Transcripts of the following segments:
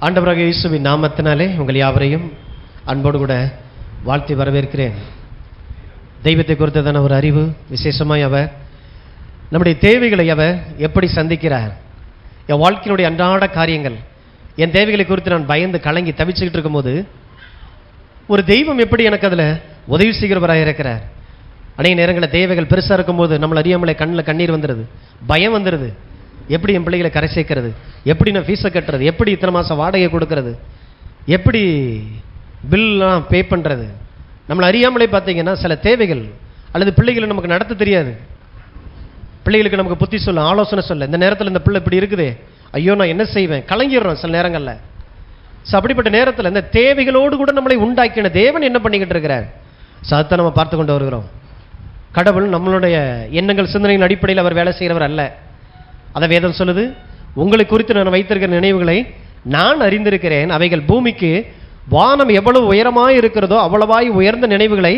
ஆண்டவராக இயேசுவின் நாமத்தினாலே உங்கள் யாவரையும் அன்போடு கூட வாழ்த்தி வரவேற்கிறேன். தெய்வத்தை குறித்ததான ஒரு அறிவு, விசேஷமாய் அவர் நம்முடைய தேவைகளை அவர் எப்படி சந்திக்கிறார், என் வாழ்க்கையினுடைய அன்றாட காரியங்கள், என் தேவைகளை குறித்து நான் பயந்து கலங்கி தவிச்சுக்கிட்டு இருக்கும்போது ஒரு தெய்வம் எப்படி எனக்கு அதில் உதவி செய்கிறவராக இருக்கிறார். அநேக நேரங்களில் தேவைகள் பெருசாக இருக்கும்போது நம்மளை அறியாமலே கண்ணில் கண்ணீர் வந்துடுது, பயம் வந்துடுது. எப்படி என் பிள்ளைகளை கரை சேர்க்கிறது, எப்படி நான் ஃபீஸை கட்டுறது, எப்படி இத்தனை மாதம் வாடகை கொடுக்கறது, எப்படி பில்லாம் பே பண்ணுறது. நம்மளை அறியாமலே பார்த்தீங்கன்னா சில தேவைகள் அல்லது பிள்ளைகளை நமக்கு நடத்த தெரியாது. பிள்ளைகளுக்கு நமக்கு புத்தி சொல்ல, ஆலோசனை சொல்ல, இந்த நேரத்தில் இந்த பிள்ளை இப்படி இருக்குதே, ஐயோ நான் என்ன செய்வேன், கலங்கிடுறோம் சில நேரங்களில். ஸோ அப்படிப்பட்ட நேரத்தில் இந்த தேவைகளோடு கூட நம்மளை உண்டாக்கின தேவன் என்ன பண்ணிக்கிட்டு இருக்கிறார், ஸோ அதை நம்ம பார்த்து கொண்டு வருகிறோம். கடவுள் நம்மளுடைய எண்ணங்கள் சிந்தனையின் அடிப்படையில் அவர் வேலை செய்கிறவர் அல்ல. அதை வேதம் சொல்லுது, உங்களை குறித்து நான் வைத்திருக்கிற நினைவுகளை நான் அறிந்திருக்கிறேன், அவைகள் பூமிக்கு வானம் எவ்வளவு உயரமாய் இருக்கிறதோ அவ்வளவாய் உயர்ந்த நினைவுகளை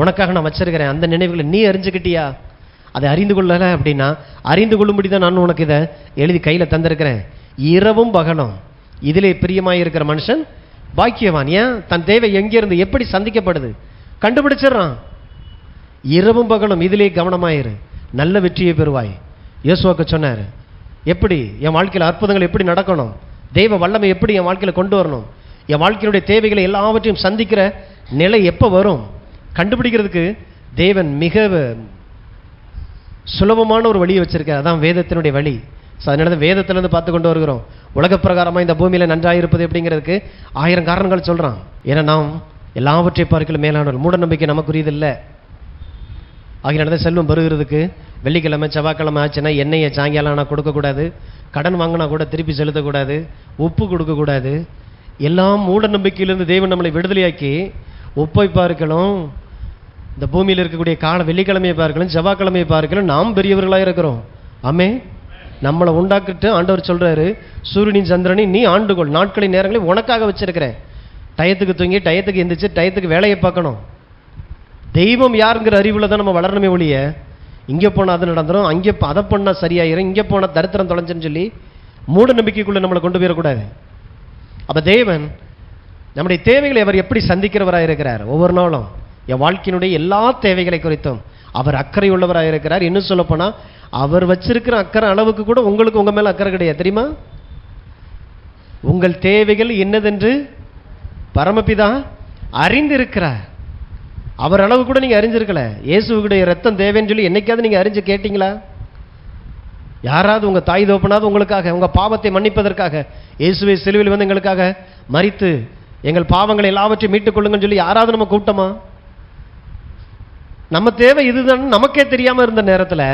உனக்காக நான் வச்சிருக்கிறேன். அந்த நினைவுகளை நீ அறிஞ்சுக்கிட்டியா? அதை அறிந்து கொள்ளலை அப்படின்னா அறிந்து கொள்ளும்படி தான் நான் உனக்கு இதை எழுதி கையில் தந்திருக்கிறேன். இரவும் பகலும் இதிலே பிரியமாய் இருக்கிற மனுஷன் பாக்கியவான். ஏன்? தன் தேவை எங்கேருந்து எப்படி சந்திக்கப்படுது கண்டுபிடிச்சிடறான். இரவும் பகலும் இதிலே கவனமாயிரு, நல்ல வெற்றியை பெறுவாய். இயேசுவுக்கு சொன்னார், எப்படி என் வாழ்க்கையில் அற்புதங்கள் எப்படி நடக்கணும், தெய்வ வல்லமை எப்படி என் வாழ்க்கையில் கொண்டு வரணும், என் வாழ்க்கையினுடைய தேவைகளை எல்லாவற்றையும் சந்திக்கிற நிலை எப்போ வரும் கண்டுபிடிக்கிறதுக்கு தேவன் மிக சுலபமான ஒரு வழியை வச்சிருக்கார். அதான் வேதத்தினுடைய வழி. ஸோ அதனால வேதத்திலேருந்து பார்த்து கொண்டு வருகிறோம். உலக பிரகாரமாக இந்த பூமியில் நன்றாக இருப்பது எப்படிங்கிறதுக்கு 1000 காரணங்கள் சொல்கிறான். ஏன்னா நாம் எல்லாவற்றை பார்க்கல மேலானவர், மூட நம்பிக்கை நமக்குரியதில்லை. ஆகிய செல்வம் பெறுகிறதுக்கு வெள்ளிக்கிழமை செவ்வாய்க்கிழமை ஆச்சுன்னா எண்ணெயை சாயங்காலம் ஆனால் கொடுக்கக்கூடாது, கடன் வாங்கினா கூட திருப்பி செலுத்தக்கூடாது, உப்பு கொடுக்கக்கூடாது. எல்லாம் மூட நம்பிக்கையிலிருந்து தேவன் நம்மளை விடுதலையாக்கி உப்பை பார்க்கணும், இந்த பூமியில் இருக்கக்கூடிய வெள்ளிக்கிழமையை பார்க்கணும், செவ்வாய்க்கிழமையை பார்க்கணும். நாம் பெரியவர்களாக இருக்கிறோம். ஆமே, நம்மளை உண்டாக்கிட்டு ஆண்டவர் சொல்கிறாரு, சூரியனின் சந்திரனை நீ ஆண்டுகொள், நாட்களின் நேரங்களை உனக்காக வச்சிருக்கிறேன். டயத்துக்கு தூங்கி டயத்துக்கு எந்திரிச்சு டயத்துக்கு வேலையை பார்க்கணும். தெய்வம் யாருங்கிற அறிவில் தான் நம்ம வளரணுமே ஒழிய இங்கே போனால் அது நடந்துடும், அங்கே அதை பண்ணால் சரியாயிரும், இங்கே போனால் தரித்திரம் தொலைஞ்சுன்னு சொல்லி மூட நம்பிக்கைக்குள்ளே நம்மளை கொண்டு போயிடக்கூடாது. அப்போ தேவன் நம்முடைய தேவைகளை அவர் எப்படி சந்திக்கிறவராக இருக்கிறார். ஒவ்வொரு நாளும் என் வாழ்க்கையினுடைய எல்லா தேவைகளை குறித்தும் அவர் அக்கறை உள்ளவராக இருக்கிறார். இன்னும் சொல்லப்போனால் அவர் வச்சிருக்கிற அக்கறை அளவுக்கு கூட உங்களுக்கு உங்கள் மேலே அக்கறை கிடையாது, தெரியுமா? உங்கள் தேவைகள் என்னதென்று பரமபிதா அறிந்திருக்கிறார். அவர் அளவு கூட நீங்கள் அறிஞ்சிருக்கல. இயேசுவுடைய ரத்தம் தேவைன்னு சொல்லி என்னைக்காவது நீங்கள் அறிஞ்சு கேட்டீங்களா? யாராவது உங்கள் தாய் தோப்பனாவது உங்களுக்காக உங்கள் பாவத்தை மன்னிப்பதற்காக இயேசுவை சிலுவையில் வந்து எங்களுக்காக மரித்து எங்கள் பாவங்களை எல்லாவற்றையும் மீட்டுக் கொள்ளுங்கன்னு சொல்லி யாராவது நம்ம கூப்பிட்டோமா? நம்ம தேவை இதுதான் நமக்கே தெரியாமல் இருந்த நேரத்தில்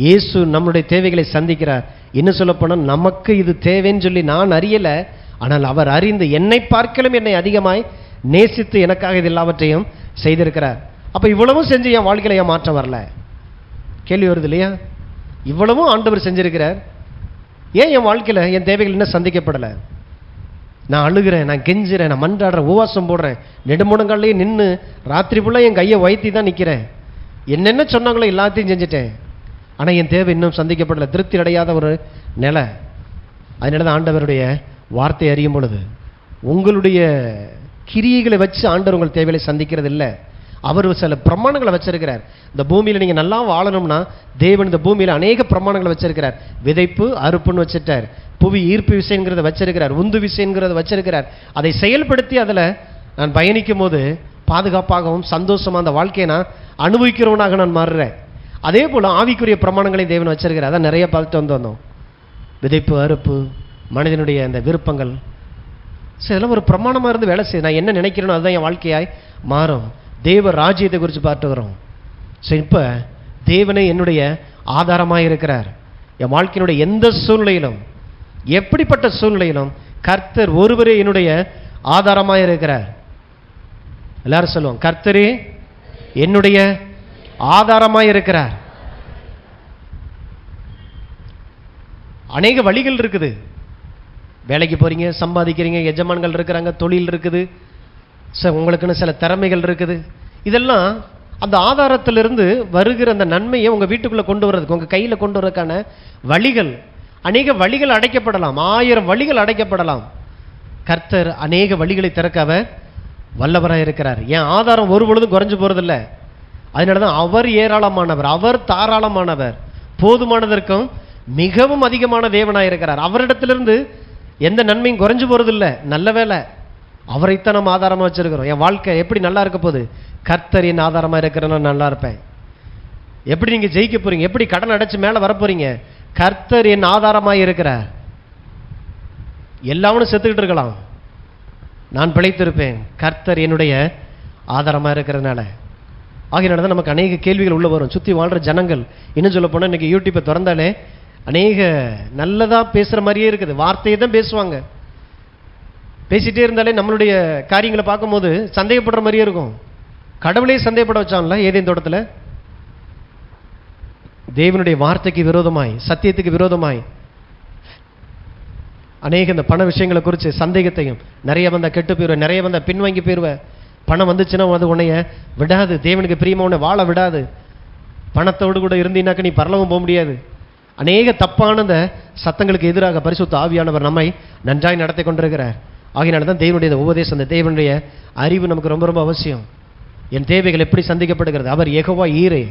இயேசு நம்முடைய தேவைகளை சந்திக்கிறார். இன்னும் சொல்லப்போனால் நமக்கு இது தேவைன்னு சொல்லி நான் அறியலை, ஆனால் அவர் அறிந்து என்னை பார்க்கலும் என்னை அதிகமாய் நேசித்து எனக்காக இது எல்லாவற்றையும் செய்திருக்கிறார். அப்போ இவ்வளவும் செஞ்சு என் வாழ்க்கையில் ஏன் மாற்றம் வரல? கேள்வி வருது இல்லையா? இவ்வளவும் ஆண்டவர் செஞ்சிருக்கிறார், ஏன் என் வாழ்க்கையில் என் தேவைகள் இன்னும் சந்திக்கப்படலை? நான் அழுகிறேன், நான் கெஞ்சுறேன், நான் மன்றாடுறேன், உபவாசம் போடுறேன், நெடுமுடங்காலையே நின்று ராத்திரி ஃபுல்லாக என் கையை வைத்தி தான் நிற்கிறேன், என்னென்ன சொன்னாங்களோ எல்லாத்தையும் செஞ்சுட்டேன், ஆனால் என் தேவை இன்னும் சந்திக்கப்படலை, திருப்தி அடையாத ஒரு நிலை. அதனால தான் ஆண்டவருடைய வார்த்தை அறியும் பொழுது உங்களுடைய கிரியைகளை வச்சு ஆண்டவர் உங்கள் தேவைகளை சந்திக்கிறது இல்லை. அவர் சில பிரமாணங்களை வச்சிருக்கிறார். இந்த பூமியில் நீங்கள் நல்லா வாழணும்னா தேவன் இந்த பூமியில் அநேக பிரமாணங்களை வச்சிருக்கிறார். விதைப்பு அறுப்புன்னு வச்சுட்டார், புவி ஈர்ப்பு விசைங்கிறத வச்சிருக்கிறார், உந்து விசைங்கிறத வச்சிருக்கிறார். அதை செயல்படுத்தி அதில் நான் பயணிக்கும் போது பாதுகாப்பாகவும் சந்தோஷமாக அந்த வாழ்க்கையை நான் அனுபவிக்கிறவனாக நான் மாறுறேன். அதே போல் ஆவிக்குரிய பிரமாணங்களை தேவன் வச்சிருக்கிறார். அதான் நிறைய பார்த்துட்டு வந்தோம். விதைப்பு அறுப்பு, மனிதனுடைய அந்த விருப்பங்கள், ஸோ இதெல்லாம் ஒரு பிரமாணமாக இருந்து வேலை செய்ய நான் என்ன நினைக்கிறேனோ அதுதான் என் வாழ்க்கையாய் மாறும். தேவ ராஜ்யத்தை குறித்து பார்த்து வரோம். ஸோ இப்போ தேவனே என்னுடைய ஆதாரமாக இருக்கிறார். என் வாழ்க்கையினுடைய எந்த சூழ்நிலையிலும் எப்படிப்பட்ட சூழ்நிலையிலும் கர்த்தர் ஒருவரே என்னுடைய ஆதாரமாக இருக்கிறார். எல்லாரும் சொல்லுவோம், கர்த்தரே என்னுடைய ஆதாரமாக இருக்கிறார். அநேக வழிகள் இருக்குது. வேலைக்கு போகிறீங்க, சம்பாதிக்கிறீங்க, எஜமான்கள் இருக்கிறாங்க, தொழில் இருக்குது, உங்களுக்குன்னு சில திறமைகள் இருக்குது. இதெல்லாம் அந்த ஆதாரத்திலிருந்து வருகிற அந்த நன்மையை உங்கள் வீட்டுக்குள்ளே கொண்டு வர்றதுக்கு, உங்கள் கையில் கொண்டு வரதுக்கான வழிகள், அநேக வழிகள் அடைக்கப்படலாம், 1000 வழிகள் அடைக்கப்படலாம். கர்த்தர் அநேக வழிகளை திறக்க அவர் வல்லவராக இருக்கிறார். என் ஆதாரம் ஒரு பொழுதும் குறைஞ்சு போறதில்ல. அதனாலதான் அவர் ஏராளமானவர், அவர் தாராளமானவர், போதுமானதற்கும் மிகவும் அதிகமான தேவனாக இருக்கிறார். அவரிடத்திலிருந்து எந்த நன்மையும் குறைஞ்சு போறதில்லை. நல்ல வேலை, அவரைத்தான் நம்ம ஆதாரமா வச்சிருக்கிறோம். என் வாழ்க்கை எப்படி நல்லா இருக்க போகுது? கர்த்தர் என் ஆதாரமா இருக்கிறேன்னா நல்லா இருப்பேன். எப்படி நீங்க ஜெயிக்க போறீங்க? எப்படி கடன் அடைச்சு மேல வரப்போறீங்க? கர்த்தர் என் ஆதாரமாய் இருக்கிறார். எல்லாவனும் செத்துக்கிட்டு இருக்கலாம், நான் பிழைத்திருப்பேன். கர்த்தர் என்னுடைய ஆதாரமா இருக்கிறதுனால. ஆகியனால நமக்கு அநேக கேள்விகள் உள்ள வரும். சுத்தி வாழ்ற ஜனங்கள், இன்னும் சொல்ல போனா இன்னைக்கு யூடியூப்பை திறந்தாலே அநேக நல்லதா பேசுற மாதிரியே இருக்குது. வார்த்தையை தான் பேசுவாங்க. பேசிட்டே இருந்தாலே நம்மளுடைய காரியங்களை பார்க்கும்போது சந்தேகப்படுற மாதிரியே இருக்கும். கடவுளே சந்தேகப்பட வச்சான்ல ஏதேன் தோட்டத்தில். தேவனுடைய வார்த்தைக்கு விரோதமாய், சத்தியத்துக்கு விரோதமாய் அநேக இந்த பண விஷயங்களை குறித்து சந்தேகத்தையும், நிறைய வந்த கெட்டு போயிடுவேன், நிறைய வந்த பின்வாங்கி போயிடுவேன், பணம் வந்துச்சுன்னா அது உன்னைய விடாது, தேவனுக்கு பிரியமா உன்னை வாழ விடாது, பணத்தோடு கூட இருந்தீனாக்க நீ பரலவும் போக முடியாது. அநேக தப்பான இந்த சத்தங்களுக்கு எதிராக பரிசுத்த ஆவியானவர் நம்மை நன்றாய் நடத்தி கொண்டிருக்கிறார். ஆகினால தான் தேவனுடைய உபதேசம், இந்த தேவனுடைய அறிவு நமக்கு ரொம்ப ரொம்ப அவசியம். என் தேவைகள் எப்படி சந்திக்கப்படுகிறது? அவர் யெகோவா ஈரே,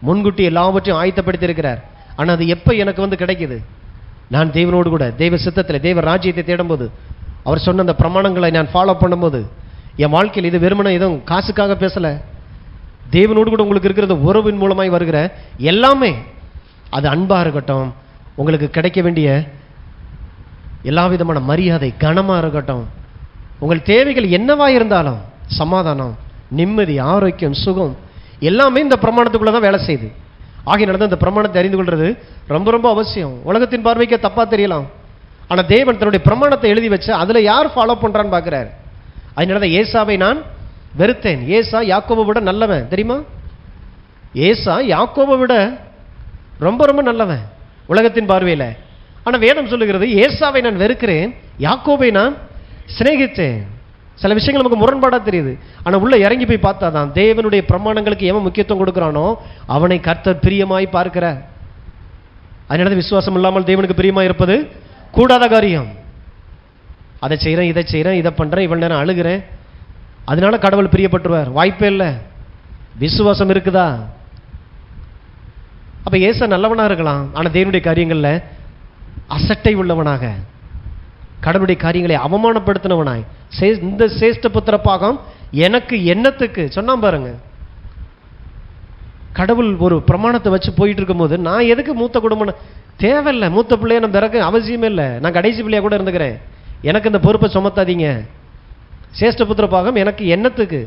முன்கூட்டி எல்லாவற்றையும் ஆயத்தப்படுத்தி இருக்கிறார். ஆனால் அது எப்போ எனக்கு கிடைக்குது? நான் தேவனோடு கூட தேவ சித்தத்தில் தேவ ராஜ்யத்தை தேடும்போது, அவர் சொன்ன அந்த பிரமாணங்களை நான் ஃபாலோ பண்ணும்போது, என் வாழ்க்கையில் இது வெறுமனே எதுவும் காசுக்காக பேசலை, தேவனோடு கூட உங்களுக்கு இருக்கிற உறவின் மூலமாய் வருகிற எல்லாமே, அது அன்பாக இருக்கட்டும், உங்களுக்கு கிடைக்க வேண்டிய எல்லா விதமான மரியாதை கனமாக இருக்கட்டும், உங்கள் தேவைகள் என்னவா இருந்தாலும் சமாதானம், நிம்மதி, ஆரோக்கியம், சுகம் எல்லாமே இந்த பிரமாணத்துக்குள்ள தான் வேலை செய்யுது. ஆகியனால தான் இந்த பிரமாணத்தை அறிந்து கொள்வது ரொம்ப ரொம்ப அவசியம். உலகத்தின் பார்வைக்கு தப்பா தெரியலாம், ஆனால் தேவன் தன்னுடைய பிரமாணத்தை எழுதி வச்சு அதில் யார் ஃபாலோ பண்றான்னு பார்க்கிறார். அதனால தான் ஏசாவை நான் வெறுத்தேன். ஏசா யாக்கோபை விட நல்லவன் தெரியுமா? ஏசா யாக்கோபை விட ரொம்ப ரொம்ப நல்லவன் உலகத்தின் பார்வையில். ஆனால் வேதம் சொல்லுகிறது ஏசாவை நான் வெறுக்கிறேன், யாக்கோபை நான் சிநேகித்தேன். சில விஷயங்கள் நமக்கு முரண்பாடாக தெரியுது, ஆனால் உள்ள இறங்கி போய் பார்த்தா தான் தேவனுடைய பிரமாணங்களுக்கு எவன் முக்கியத்துவம் கொடுக்குறானோ அவனை கர்த்தர் பிரியமாய் பார்க்கிறார். அதனால விசுவாசம் இல்லாமல் தேவனுக்கு பிரியமாய் இருப்பது கூடாத காரியம். அதை செய்கிறேன், இதை செய்கிறேன், இதை பண்ணுறேன், இவள் நேரம் அழுகிறேன், அதனால கடவுள் பிரியப்பட்டுருவார்? வாய்ப்பே இல்லை. விசுவாசம் இருக்குதா? அப்போ ஏசா நல்லவனாக இருக்கலாம், ஆனால் தேவனுடைய காரியங்களில் அசட்டை உள்ளவனாக, கடவுளுடைய காரியங்களை அவமானப்படுத்தினவனாய், இந்த சேஷ்ட புத்திர பாகம் எனக்கு என்னத்துக்கு சொன்னான் பாருங்க. கடவுள் ஒரு பிரமாணத்தை வச்சு போயிட்டு இருக்கும்போது நான் எதுக்கு மூத்த குடும்பம்? தேவையில்லை, மூத்த பிள்ளைய நம்ம பிறகு அவசியமே இல்லை, நான் கடைசி பிள்ளையா கூட இருந்துக்கிறேன், எனக்கு இந்த பொறுப்பை சுமத்தாதீங்க. சேஷ்ட புத்திர பாகம் எனக்கு என்னத்துக்கு?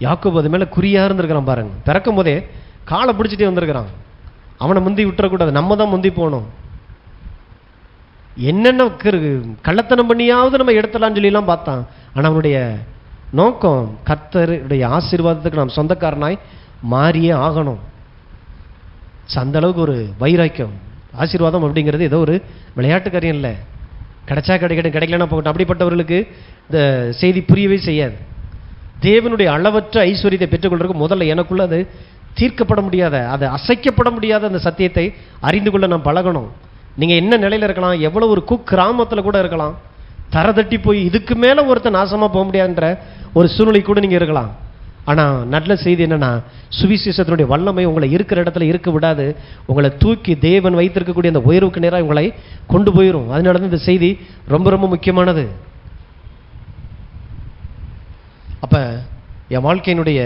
யாக்கோபு அது மேலே குறியா இருந்திருக்கிறான் பாருங்க. பிறக்கும் போதே காலை பிடிச்சிட்டே வந்திருக்கிறான். அவனை முந்தி விட்டுறக்கூடாது, நம்ம தான் முந்தி போகணும். என்னென்ன கள்ளத்தனம் பண்ணியாவது நம்ம எடுத்துலான்னு சொல்லிலாம் பார்த்தான். ஆனால் அவனுடைய நோக்கம் கர்த்தருடைய ஆசீர்வாதத்துக்கு நாம் சொந்தக்காரனாய் மாறியே ஆகணும். அந்த அளவுக்கு ஒரு வைராக்கியம். ஆசீர்வாதம் அப்படிங்கிறது ஏதோ ஒரு விளையாட்டு காரியம் இல்லை. கிடைச்சா கிடைக்கட்டும், கிடைக்கலன்னா போகட்டும், அப்படிப்பட்டவர்களுக்கு இந்த செய்தி புரியவே செய்யாது. தேவனுடைய அளவற்ற ஐஸ்வர்யத்தை பெற்றுக்கொள்றதுக்கு முதல்ல எனக்குள்ள அது தீர்க்கப்பட முடியாத, அது அசைக்கப்பட முடியாத அந்த சத்தியத்தை அறிந்து கொள்ள நாம் பழகணும். நீங்கள் என்ன நிலையில் இருக்கலாம், எவ்வளோ ஒரு கிராமத்தில் கூட இருக்கலாம், தரதட்டி போய் இதுக்கு மேலே ஒருத்தர் நாசமாக போக முடியாதுன்ற ஒரு சூழ்நிலை கூட நீங்கள் இருக்கலாம். ஆனால் நல்ல செய்தி என்னென்னா, சுவிசேஷத்தினுடைய வல்லமை உங்களை இருக்கிற இடத்துல இருக்க விடாது, உங்களை தூக்கி தேவன் வைத்திருக்கக்கூடிய அந்த உயர்வுக்கு நேராக உங்களை கொண்டு போயிடும். அதனால தான் இந்த செய்தி ரொம்ப ரொம்ப முக்கியமானது. அப்போ என் வாழ்க்கையினுடைய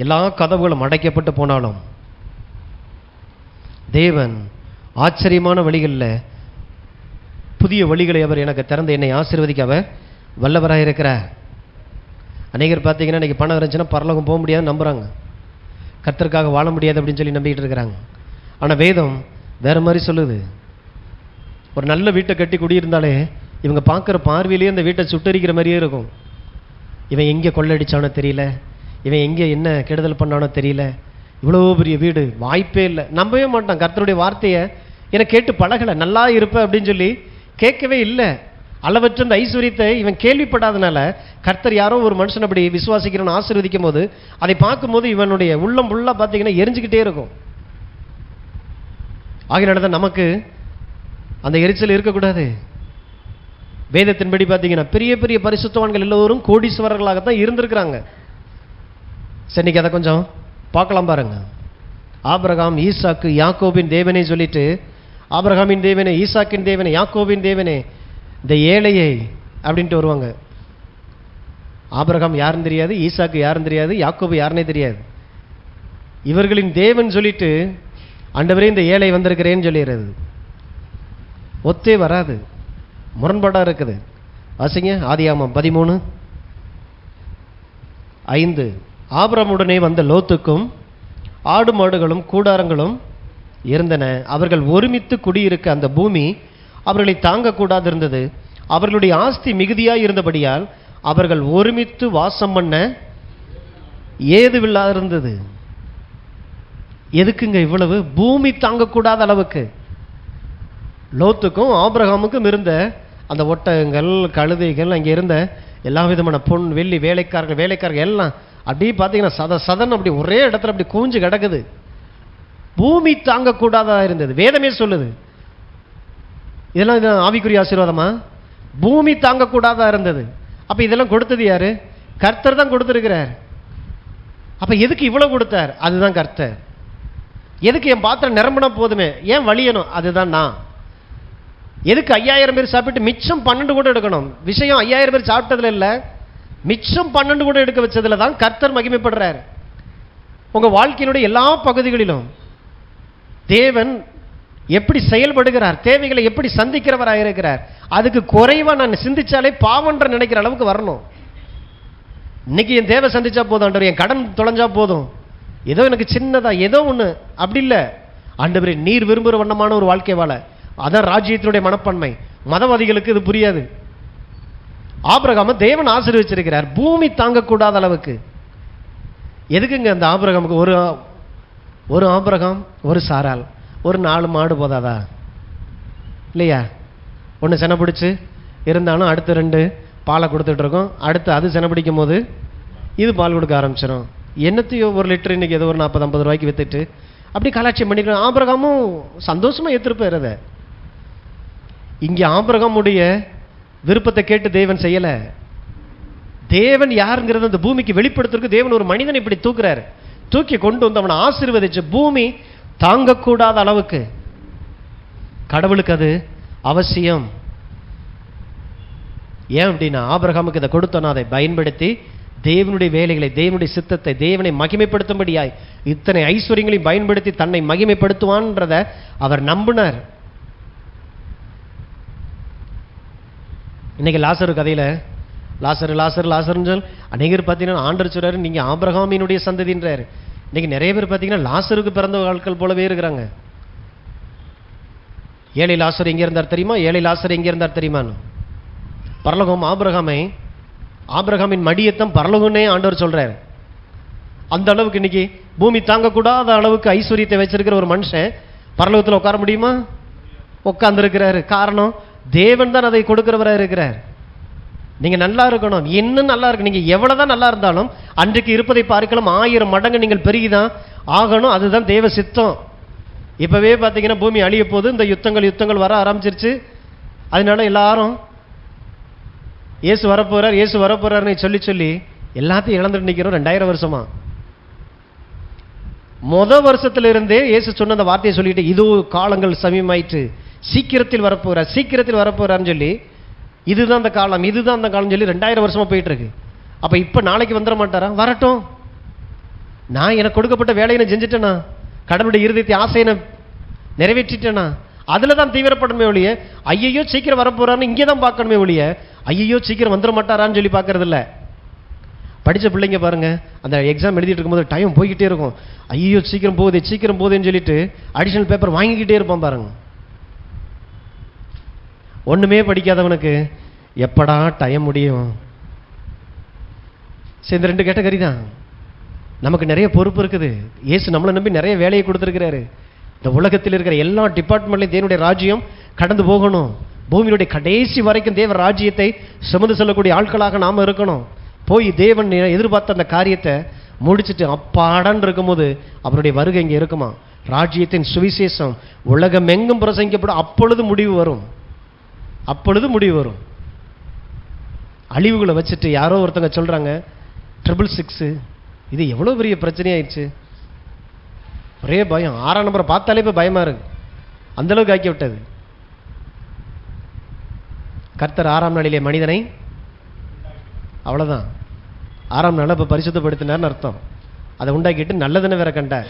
எல்லா கதவுகளும் அடைக்கப்பட்டு போனாலும் தேவன் ஆச்சரியமான வழிகளில் புதிய வழிகளை அவர் எனக்கு திறந்து என்னை ஆசீர்வதிக்க அவர் வல்லவராக இருக்கிறார். அநேகர் பார்த்தீங்கன்னா இன்றைக்கி பணம் இருந்துச்சுன்னா பரலோகம் போக முடியாதுன்னு நம்புகிறாங்க, கர்த்தருக்காக வாழ முடியாது அப்படின்னு சொல்லி நம்பிக்கிட்டு இருக்கிறாங்க. ஆனால் வேதம் வேறு மாதிரி சொல்லுது. ஒரு நல்ல வீட்டை கட்டி குடியிருந்தாலே இவங்க பார்க்குற பார்வையிலேயே அந்த வீட்டை சுட்டரிக்கிற மாதிரியே இருக்கும். இவன் எங்கே கொள்ளடிச்சானோ தெரியல, இவன் எங்கே என்ன கெடுதல் பண்ணானோ தெரியல, இவ்வளோ பெரிய வீடு, வாய்ப்பே இல்லை. நம்பவே மாட்டான். கர்த்தருடைய வார்த்தையை என்னை கேட்டு பழகலை, நல்லா இருப்பேன் அப்படின்னு சொல்லி கேட்கவே இல்லை. அளவற்ற அந்த ஐஸ்வர்யத்தை இவன் கேள்விப்படாதனால கர்த்தர் யாரோ ஒரு மனுஷன் அப்படி விசுவாசிக்கிறன்னு ஆசீர்வதிக்கும் போது அதை பார்க்கும்போது இவனுடைய உள்ளம் ஃபுல்லாக பார்த்தீங்கன்னா எரிஞ்சுக்கிட்டே இருக்கும். ஆகினால தான் நமக்கு அந்த எரிச்சல் இருக்கக்கூடாது. வேதத்தின்படி பார்த்தீங்கன்னா பெரிய பெரிய பரிசுத்தவான்கள் எல்லோரும் கோடீஸ்வரர்களாகத்தான் இருந்திருக்கிறாங்க. இன்னைக்கு அதை கொஞ்சம் பார்க்கலாம் பாருங்க. ஆபிரகாம், ஈசாக்கு, யாக்கோபின் தேவனே சொல்லிட்டு, ஆபிரகாமின் தேவனே, ஈசாக்கின் தேவனே, யாக்கோபின் தேவனே, இந்த ஏழையை அப்படின்ட்டு வருவாங்க. ஆபிரகாம் யாருன்னு தெரியாது, ஈசாக்கு யாருன்னு தெரியாது, யாக்கோபு யாருன்னே தெரியாது. இவர்களின் தேவன் சொல்லிட்டு ஆண்டவரே இந்த ஏழை வந்திருக்கிறேன்னு சொல்லிடுறது. ஒத்தே வராது, முரண்பாடாக இருக்குது. வாசிங்க ஆதியாகமம் 13:5. ஆபிரமுடனே வந்த லோத்துக்கும் ஆடு மாடுகளும் கூடாரங்களும் இருந்தன. அவர்கள் ஒருமித்து குடியிருக்க அந்த பூமி அவர்களை தாங்கக்கூடாது இருந்தது. அவர்களுடைய ஆஸ்தி மிகுதியாய் இருந்தபடியால் அவர்கள் ஒருமித்து வாசம் பண்ண ஏதுவில்லா இருந்தது. எதுக்குங்க இவ்வளவு? பூமி தாங்கக்கூடாத அளவுக்கு லோத்துக்கும் ஆபிரகாமுக்கும் இருந்த அந்த ஒட்டகங்கள், கழுதைகள், அங்கே இருந்த எல்லா விதமான பொன் வெள்ளி வேலைக்காரர்கள் எல்லாம் அப்படியே பார்த்தீங்கன்னா சதன் அப்படி ஒரே இடத்துல அப்படி கூஞ்சு கிடக்குது. பூமி தாங்கக்கூடாதா இருந்தது. வேதமே சொல்லுது. இதெல்லாம் ஆவிக்குரிய ஆசீர்வாதமா? பூமி தாங்கக்கூடாதா இருந்தது. அப்ப இதெல்லாம் கொடுத்தது யாரு? கர்த்தர் தான் கொடுத்திருக்கிறார். அப்ப எதுக்கு இவ்வளவு கொடுத்தார்? அதுதான் கர்த்தர். எதுக்கு என் பாத்திரம் நிரம்பினா போதுமே, ஏன் வலியணும்? அதுதான் நான். எதுக்கு 5000 பேர் சாப்பிட்டு மிச்சம் 12 கூட எடுக்கணும்? விஷயம் 5000 பேர் சாப்பிட்டதுல இல்ல, மிச்சம் 12 கூட எடுக்க வச்சதுல தான் கர்த்தர் மகிமைப்படுறார். உங்க வாழ்க்கையினுடைய எல்லா பகுதிகளிலும் தேவன் எப்படி செயல்படுகிறார், தேவைகளை எப்படி சந்திக்கிறவராக இருக்கிறார், அதுக்கு குறைவா நான் சிந்திச்சாலே பாவன்ற நினைக்கிற அளவுக்கு வரணும். இன்னைக்கு என் தேவை சந்திச்சா போதும் ஆண்டவர், என் கடன் தொலைஞ்சா போதும், ஏதோ எனக்கு சின்னதா ஏதோ ஒண்ணு, அப்படி இல்லை. ஆண்டவரே நீர் விரும்புகிற வண்ணமான ஒரு வாழ்க்கை வாழ, அதான் ராஜ்யத்தினுடைய மனப்பான்மை. மதவாதிகளுக்கு இது புரியாது. ஆபிரகாம தேவன் ஆசீர்வதிச்சிருக்கிறார் பூமி தாங்கக்கூடாத அளவுக்கு. எதுக்குங்க அந்த ஆபிரகாமுக்கு ஒரு ஆபிரகாம், ஒரு சாரால், ஒரு 4 மாடு போதாதா? இல்லையா? ஒன்று செனை பிடிச்சு இருந்தாலும் அடுத்து 2 பாலை கொடுத்துட்டு இருக்கோம். அடுத்து அது செனை பிடிக்கும் போது இது பால் கொடுக்க ஆரம்பிச்சிடும். என்னத்தையோ 1 லிட்டர் இன்னைக்கு ஏதோ ஒரு 40-50 ரூபாய்க்கு வித்துட்டு அப்படி கலாட்சியம் பண்ணிக்கலாம். ஆபிரகாமும் சந்தோஷமா ஏற்றிருப்பார். இங்கே ஆபிரகாமுடைய விருப்பத்தை கேட்டு தேவன் செய்யல. தேவன் யாருங்கிறத அந்த பூமிக்கு வெளிப்படுத்துறதுக்கு தேவன் ஒரு மனிதனை இப்படி தூக்குறாரு. தூக்கி கொண்டு வந்து அவனை ஆசீர்வதிச்சு பூமி தாங்கக்கூடாத அளவுக்கு. கடவுளுக்கு அது அவசியம். ஏன் அப்படின்னா ஆபிரகாமுக்கு இதை கொடுத்தோன்னா அதை பயன்படுத்தி தேவனுடைய வேலைகளை, தேவனுடைய சித்தத்தை, தேவனை மகிமைப்படுத்தும்படியாய் இத்தனை ஐஸ்வர்யங்களையும் பயன்படுத்தி தன்னை மகிமைப்படுத்துவான்றத அவர் நம்பினார். இன்னைக்கு லாசரு கதையில லாசர்னு சொல் அநேகர் பார்த்தீங்கன்னா ஆண்டவர் சொல்றாரு நீங்க ஆபிரகாமினுடைய சந்ததின்றாரு. இன்னைக்கு நிறைய பேர் பார்த்தீங்கன்னா லாசருக்கு பிறந்த ஆட்கள் போலவே இருக்கிறாங்க. ஏழை லாசர் எங்கே இருந்தார் தெரியுமா? ஏழை லாசர் எங்கே இருந்தார் தெரியுமான்னு பரலோகம் ஆபிரகாமின் மடியத்தம் பரலோகம்னே ஆண்டவர் சொல்றாரு. அந்த அளவுக்கு இன்னைக்கு பூமி தாங்கக்கூடாத அளவுக்கு ஐஸ்வர்யத்தை வச்சிருக்கிற ஒரு மனுஷன் பரலோகத்தில் உட்கார முடியுமா? உட்கார்ந்துருக்கிறாரு. காரணம் தேவன் தான் அதை கொடுக்கிறவராக இருக்கிறார். நீங்க நல்லா இருக்கணும், இன்னும் நல்லா இருக்கு. நீங்க எவ்வளவுதான் நல்லா இருந்தாலும் அன்றைக்கு இருப்பதை பார்க்கலாம் 1000 மடங்கு நீங்கள் பெருகிதான் ஆகணும். அதுதான் தேவ சித்தம். இப்பவே பார்த்தீங்கன்னா பூமி அழிய போது இந்த யுத்தங்கள் வர ஆரம்பிச்சிருச்சு. அதனால எல்லாரும் இயேசு வரப்போறாருன்னு சொல்லி எல்லாத்தையும் இழந்துட்டு நிற்கிறோம். 2000 வருஷமா வருஷத்துல இருந்தே இயேசு சொன்ன அந்த வார்த்தையை சொல்லிட்டு இதோ காலங்கள் சமீபமாயிற்று, சீக்கிரத்தில் வரப்போறாருன்னு சொல்லி இதுதான் அந்த காலம் சொல்லி 2000 வருஷமா போயிட்டு இருக்கு. அப்ப இப்ப நாளைக்கு வந்துட மாட்டாரா? வரட்டும். நான் எனக்கு கொடுக்கப்பட்ட வேலையை செஞ்சுட்டேனா, கடவுளுடைய இருதயத்தை ஆசையை நிறைவேற்றிட்டேனா, அதுல தான் தீவிரப்படணுமே ஒழிய ஐயோ சீக்கிரம் வரப்போறான்னு இங்கே தான் பார்க்கணுமே ஒழிய ஐயோ சீக்கிரம் வந்துட மாட்டாரான்னு சொல்லி பார்க்கறது இல்லை. படிச்ச பிள்ளைங்க பாருங்க, அந்த எக்ஸாம் எழுதிட்டு இருக்கும்போது டைம் போய்கிட்டே இருக்கும். ஐயோ சீக்கிரம் போகுதுன்னு சொல்லிட்டு அடிஷனல் பேப்பர் வாங்கிக்கிட்டே இருப்பான் பாருங்க. ஒண்ணுமே படிக்காதவனுக்கு எப்படா டைம் முடியும்? இந்த 2 கேட்டகரி தான். நமக்கு நிறைய பொறுப்பு இருக்குது. இயேசு நம்மளை நம்பி நிறைய வேலையை கொடுத்துருக்கிறாரு. இந்த உலகத்தில் இருக்கிற எல்லா டிபார்ட்மெண்ட்லையும் தேவனுடைய ராஜ்யம் கடந்து போகணும். பூமியுடைய கடைசி வரைக்கும் தேவ ராஜ்யத்தை சுமந்து செல்லக்கூடிய ஆட்களாக நாம இருக்கணும். போய் தேவன் எதிர்பார்த்த அந்த காரியத்தை முடிச்சுட்டு அப்பாடான் இருக்கும்போது அவருடைய வருகை இங்கே இருக்குமா? ராஜ்யத்தின் சுவிசேஷம் உலகம் எங்கும் பிரசங்கிக்கப்படும். அப்பொழுது முடிவு வரும். அழிவுகளை வச்சுட்டு யாரோ ஒருத்தங்க சொல்கிறாங்க 666, இது எவ்வளோ பெரிய பிரச்சனையாயிடுச்சு. ஒரே பயம். 6ஆம் நம்பரை பார்த்தாலே இப்போ பயமாக இருக்கு, அந்தளவுக்கு ஆக்கி விட்டது. கர்த்தர் 6ஆம் நாளிலே மனிதனை, அவ்வளோதான், 6ஆம் நாளை இப்போ பரிசுத்தப்படுத்தினார்னு அர்த்தம். அதை உண்டாக்கிட்டு நல்லதுன்னு வேற கண்டார்.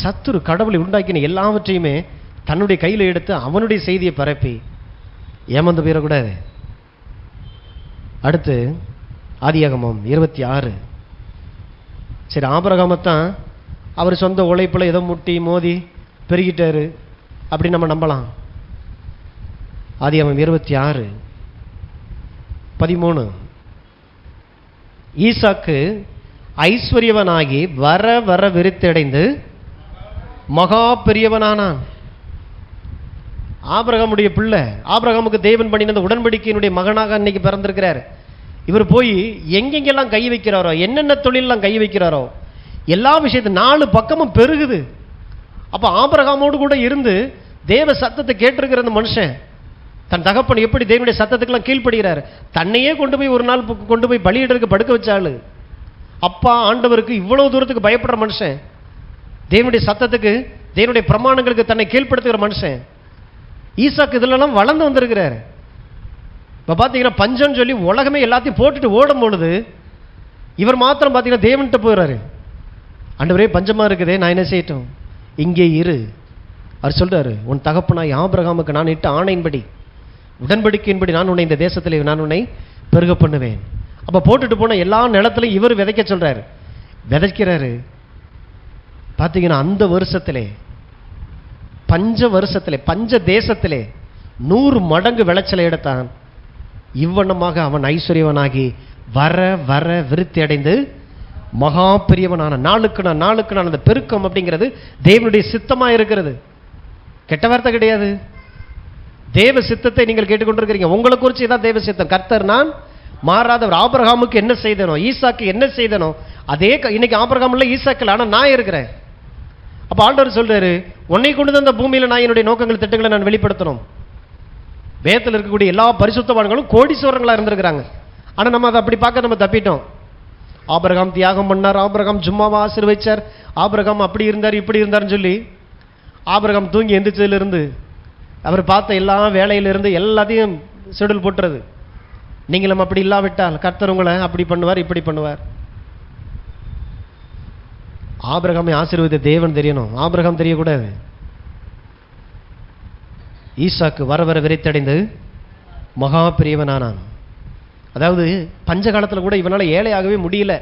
சத்துரு கடவுளை உண்டாக்கின எல்லாவற்றையுமே தன்னுடைய கையில் எடுத்து அவனுடைய செய்தியை பரப்பி ஏமாந்து போயிடக்கூடாது. அடுத்து ஆதியாகமம் 26. சரி, ஆபிரகாமைத்தான் அவர் சொந்த உழைப்பில் ஏதோ முட்டி மோதி பெருகிட்டாரு அப்படி நம்ம நம்பலாம். ஆதியாகமம் 26 13. ஈசாக்கு ஐஸ்வர்யவனாகி வர வர விருத்தடைந்து மகா பெரியவனானான். ஆபிரகாமுடைய பிள்ளை, ஆபிரகாமுக்கு தேவன் பண்ணின உடன்படிக்கையினுடைய மகனாக இன்னைக்கு பிறந்திருக்கிறார். இவர் போய் எங்கெங்கெல்லாம் கை வைக்கிறாரோ, என்னென்ன தொழிலெல்லாம் கை வைக்கிறாரோ, எல்லா விஷயத்தையும் 4 பக்கமும் பெருகுது. அப்போ ஆபிரகாமோடு கூட இருந்து தேவ சத்தத்தை கேட்டிருக்கிற அந்த மனுஷன் தன் தகப்பன் எப்படி தேவனுடைய சத்தத்துக்கெல்லாம் கீழ்ப்படுகிறார். தன்னையே கொண்டு போய் ஒரு நாள் கொண்டு போய் பலியிடறதுக்கு படுக்க வச்சாள். அப்பா ஆண்டவருக்கு இவ்வளவு தூரத்துக்கு பயப்படுற மனுஷன், தேவனுடைய சத்தத்துக்கு தேவனுடைய பிரமாணங்களுக்கு தன்னை கீழ்ப்படுத்துகிற மனுஷன் ஈசாக்கு இதெல்லாம் வளர்ந்து வந்திருக்கிறார். இப்போ பார்த்தீங்கன்னா பஞ்சம்னு சொல்லி உலகமே எல்லாத்தையும் போட்டுட்டு ஓடும் பொழுது இவர் மாத்திரம் பார்த்தீங்கன்னா தேவன்கிட்ட போயிடுறாரு. ஆண்டவரே பஞ்சமாக இருக்குதே, நான் என்ன செய்யட்டும், இங்கே இரு. அவர் சொல்றாரு, உன் தகப்பனாய் ஆபிரகாமுக்கு நான் இட்ட ஆணையின்படி உடன்படிக்கையின்படி நான் உன்னை இந்த தேசத்தில் நான் உன்னை பெருக பண்ணுவேன். அப்போ போட்டுட்டு போன எல்லா நிலத்திலையும் இவர் விதைக்க சொல்றாரு, விதைக்கிறாரு. பார்த்தீங்கன்னா அந்த வருஷத்திலே பஞ்ச தேசத்திலே 100 மடங்கு விளைச்சலை எடுத்தான். இவ்வண்ணமாக அவன் ஐஸ்வர்யவனாகி வர வர விருத்தி அடைந்து மகா பெரியவனான. நாளுக்கு நான் அந்த பெருக்கம் அப்படிங்கிறது தேவனுடைய சித்தமா இருக்கிறது, கெட்ட வார்த்தை கிடையாது. தேவ சித்தத்தை நீங்கள் கேட்டுக்கொண்டிருக்கிறீங்க. உங்களை குறித்து இதான் தேவ சித்தம். கர்த்தர் நான் மாறாதவர். ஆபிரகாமுக்கு என்ன செய்தனோ, ஈசாக்கு என்ன செய்தனோ அதே இன்னைக்கு ஆபிரகாம் இல்லை, ஈசாக்கில், ஆனால் நான் இருக்கிறேன். அப்போ ஆண்டவர் சொல்றாரு, உன்னை கொண்டு அந்த பூமியில் நான் என்னுடைய நோக்கங்கள் திட்டங்களை நான் வெளிப்படுத்தணும். வேதத்தில் இருக்கக்கூடிய எல்லா பரிசுத்தவான்களும் கோடீஸ்வரங்களா இருந்திருக்கிறாங்க. ஆனால் நம்ம அதை அப்படி பார்க்க நம்ம தப்பிட்டோம். ஆபிரகாம் தியாகம் பண்ணார், ஆபிரகாம் சும்மாவா ஆசீர்வதிச்சார், ஆபிரகாம் அப்படி இருந்தார் இப்படி இருந்தார்னு சொல்லி ஆபிரகாம் தூங்கி எந்திரிச்சதுலேருந்து அவர் பார்த்த எல்லா வேலையிலிருந்து எல்லாத்தையும் ஷெட்யூல் போட்டுறது. நீங்களும் அப்படி இல்லாவிட்டால் கர்த்தர் உங்களை அப்படி பண்ணுவார் இப்படி பண்ணுவார். ஆபிரகாமை ஆசீர்வதித்த தேவன் தெரியணும், ஆபிரகாம் தெரியக்கூடாது. ஈசாக்கு வர வர விரைத்தடைந்து மகா பெரியவனானான். அதாவது பஞ்ச காலத்தில் கூட இவனால் ஏழையாகவே முடியல.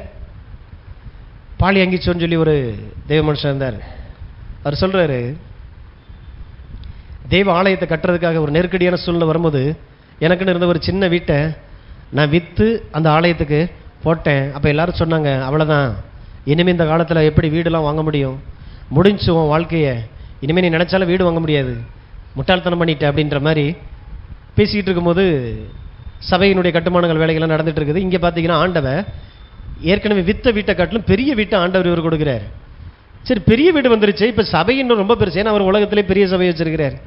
பாலி அங்கிச்சோன்னு சொல்லி ஒரு தெய்வ மனுஷன் இருந்தார். அவர் சொல்றாரு, தெய்வ ஆலயத்தை கட்டுறதுக்காக ஒரு நெருக்கடியான சூழ்நிலை வரும்போது எனக்குன்னு இருந்த ஒரு சின்ன வீட்டை நான் விற்று அந்த ஆலயத்துக்கு போட்டேன். அப்போ எல்லாரும் சொன்னாங்க, அவ்வளோதான், இனிமேல் இந்த காலத்தில் எப்படி வீடெல்லாம் வாங்க முடியும், முடிஞ்சு உன் வாழ்க்கையை, இனிமேல் நீ நினச்சாலும் வீடு வாங்க முடியாது, முட்டாள்தனம் பண்ணிட்ட அப்படின்ற மாதிரி பேசிக்கிட்டு இருக்கும்போது சபையினுடைய கட்டுமானங்கள் வேலைகள்லாம் நடந்துட்டு இருக்குது. இங்கே பார்த்தீங்கன்னா ஆண்டவர் ஏற்கனவே வித்த வீட்டை காட்டிலும் பெரிய வீட்டை ஆண்டவர் இவர் கொடுக்குறாரு. சரி, பெரிய வீடு வந்துருச்சு, இப்போ சபை இன்னும் ரொம்ப பெருசு. ஏன்னா அவர் உலகத்திலே பெரிய சபை வச்சிருக்கிறார்.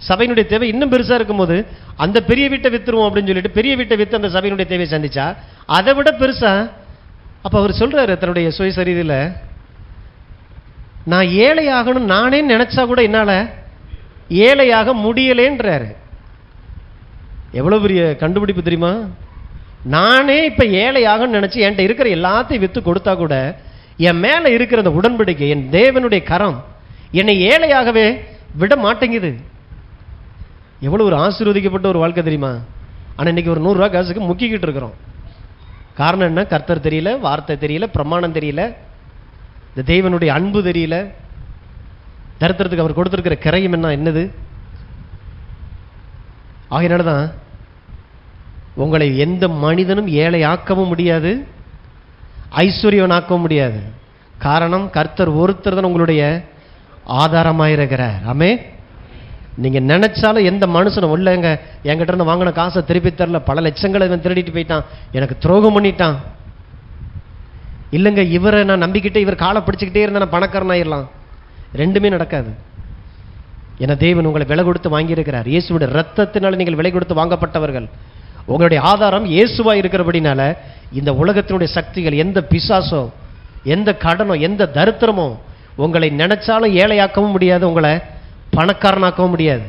சபையினுடைய தேவை இன்னும் பெருசாக இருக்கும்போது அந்த பெரிய வீட்டை வித்துருவோம் அப்படின்னு சொல்லிட்டு பெரிய வீட்டை வித்து அந்த சபையினுடைய தேவையை சந்திச்சா அதை விட பெருசா. அப்போ அவர் சொல்றாரு தன்னுடைய சுயசரீதியில், நான் ஏழையாகணும் நானே நினைச்சா கூட என்னால ஏழையாக முடியலேன்றாரு. எவ்வளவு பெரிய கண்டுபிடிப்பு தெரியுமா? நானே இப்ப ஏழையாக நினைச்சு என்கிட்ட இருக்கிற எல்லாத்தையும் வித்து கொடுத்தா கூட என் மேல இருக்கிற அந்த உடன்படிக்கை, என் தேவனுடைய கரம் என்னை ஏழையாகவே விட மாட்டேங்குது. எவ்வளவு ஒரு ஆசீர்வதிக்கப்பட்ட ஒரு வாழ்க்கை தெரியுமா? ஆனா இன்னைக்கு ஒரு 100 ரூபா காசுக்கு முக்கிக்கிட்டு இருக்கிறோம். காரணம் என்ன? கர்த்தர் தெரியல, வார்த்தை தெரியல, பிரமாணம் தெரியல, இந்த தேவனுடைய அன்பு தெரியல, தரித்திரத்துக்கு அவர் கொடுத்திருக்கிற கிரையும் என்னது? ஆகையினால்தான் உங்களை எந்த மனிதனும் ஏழை ஆக்கவும் முடியாது, ஐஸ்வர்யவனாக்கவும் முடியாது. காரணம், கர்த்தர் ஒருத்தர் தான் உங்களுடைய ஆதாரமாயிருக்கிறார். ஆமே. நீங்க நினைச்சாலும் எந்த மனுஷனும் இல்லைங்க, என்கிட்ட இருந்து வாங்கின காசை திருப்பி தரல, பல லட்சங்களை இவன் திருடிட்டு போயிட்டான், எனக்கு துரோகம் பண்ணிட்டான், இல்லைங்க இவரை நான் நம்பிக்கிட்டே இவர் காலை பிடிச்சிக்கிட்டே இருந்தா நான் பணக்காரனாயிரலாம், ரெண்டுமே நடக்காது. என தேவன் உங்களை விலை கொடுத்து வாங்கியிருக்கிறார். இயேசுடைய ரத்தத்தினால நீங்கள் விலை கொடுத்து வாங்கப்பட்டவர்கள். உங்களுடைய ஆதாரம் இயேசுவா இருக்கிறபடினால இந்த உலகத்தினுடைய சக்திகள், எந்த பிசாசோ, எந்த கடனோ, எந்த தரித்திரமோ உங்களை நினைச்சாலும் ஏழையாக்கவும் முடியாது, உங்களை பணக்காரனாக்கவும் முடியாது.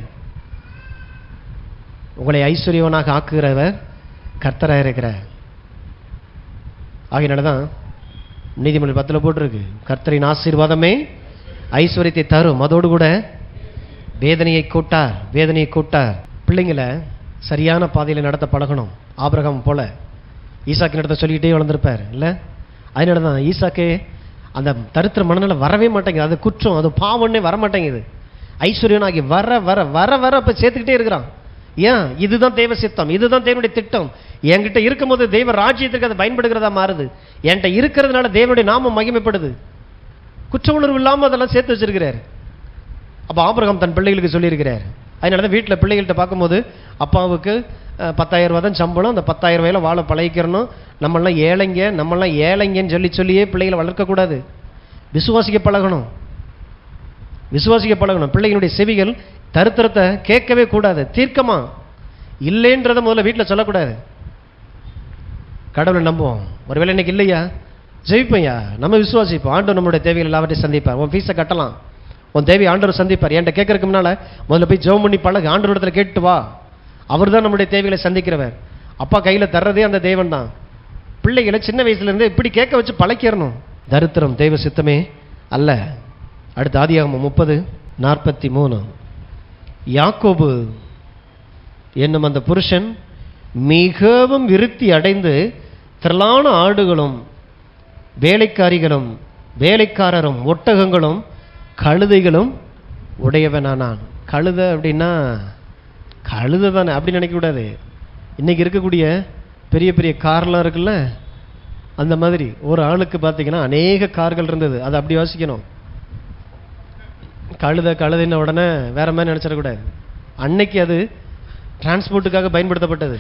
உங்களை ஐஸ்வர்யவனாக ஆக்குகிறவர் கர்த்தராக இருக்கிறார். ஆகையினாலதான் நீதிமொழி 10 போட்டிருக்கு, கர்த்தரின் ஆசீர்வாதமே ஐஸ்வர்யத்தை தரும், அதோடு கூட வேதனையை கூட்டார், வேதனையை கூட்டார். பிள்ளைங்களை சரியான பாதையில் நடத்த பழகணும். ஆபிரகாம் போல ஈசாக்கு நடத்த சொல்லிக்கிட்டே வளர்ந்துருப்பார் இல்லை? அதனால தான் ஈசாக்கே அந்த தரித்திர மனநிலை வரவே மாட்டேங்குது. அது குற்றம், அது பாவம்னே வர மாட்டேங்குது. ஐஸ்வர்யனாகி வர வர வர வர இப்போ சேர்த்துக்கிட்டே இருக்கிறான். ஏன்? இதுதான் தேவ சித்தம், இதுதான் தேவனுடைய திட்டம். என்கிட்ட இருக்கும்போது தெய்வ ராஜ்யத்துக்கு அது பயன்படுகிறதா மாறுது. என்கிட்ட இருக்கிறதுனால தேவனுடைய நாமம் மகிமைப்படுது. குற்ற உணர்வு இல்லாமல் அதெல்லாம் சேர்த்து வச்சிருக்கிறார். அப்போ ஆபிரகாம் தன் பிள்ளைகளுக்கு சொல்லியிருக்கிறார். அதனால தான் வீட்டில் பிள்ளைகள்கிட்ட பார்க்கும்போது அப்பாவுக்கு 10,000 ரூபா தான் சம்பளம், அந்த 10,000 ரூபாயில் வாழ பழகிக்கிறணும். நம்மளாம் ஏழைங்கன்னு சொல்லியே பிள்ளைகளை வளர்க்கக்கூடாது. விசுவாசிக்க பழகணும், விசுவாசிக்க பழகணும். பிள்ளைகளுடைய செவிகள் தரித்திரத்தை கேட்கவே கூடாது. தீர்க்கமா இல்லைன்றதை முதல்ல வீட்டில் சொல்லக்கூடாது. கடவுளை நம்புவோம். ஒருவேளை இன்னைக்கு இல்லையா, ஜெயிப்பையா, நம்ம விசுவாசிப்போம். ஆண்டவர் நம்மளுடைய தேவைகள் எல்லாவற்றையும் சந்திப்பார். உன் ஃபீஸை கட்டலாம், உன் தேவை ஆண்டவர் சந்திப்பார். என்கிட்ட கேட்கறதுக்கு முன்னால முதல்ல போய் ஜெபம் பண்ணி பழகு, ஆண்டவர் இடத்துல கேட்டு வா. அவர் தான் நம்முடைய தேவைகளை சந்திக்கிறவர். அப்பா கையில் தர்றதே அந்த தேவன் தான். பிள்ளைகளை சின்ன வயசுலேருந்து இப்படி கேட்க வச்சு பழக்கிறணும். தரித்திரம் தெய்வ சித்தமே அல்ல. அடுத்த ஆதியாகமம் 30:43. யாக்கோபு என்னும் அந்த புருஷன் மிகவும் விருத்தி அடைந்து திரளான ஆடுகளும் வேலைக்காரிகளும் வேலைக்காரரும் ஒட்டகங்களும் கழுதைகளும் உடையவனானான். கழுதை அப்படின்னா கழுதை தானே, அப்படி நினைக்கக்கூடாது. இன்றைக்கி இருக்கக்கூடிய பெரிய பெரிய கார்லாம் இருக்குல்ல, அந்த மாதிரி ஒரு ஆளுக்கு பார்த்தீங்கன்னா அநேக கார்கள் இருந்தது. அதை அப்படி யோசிக்கணும். கழுதைன்ன உடனே வேற மாதிரி நினச்சிடக்கூடாது. அன்னைக்கு அது டிரான்ஸ்போர்ட்டுக்காக பயன்படுத்தப்பட்டது.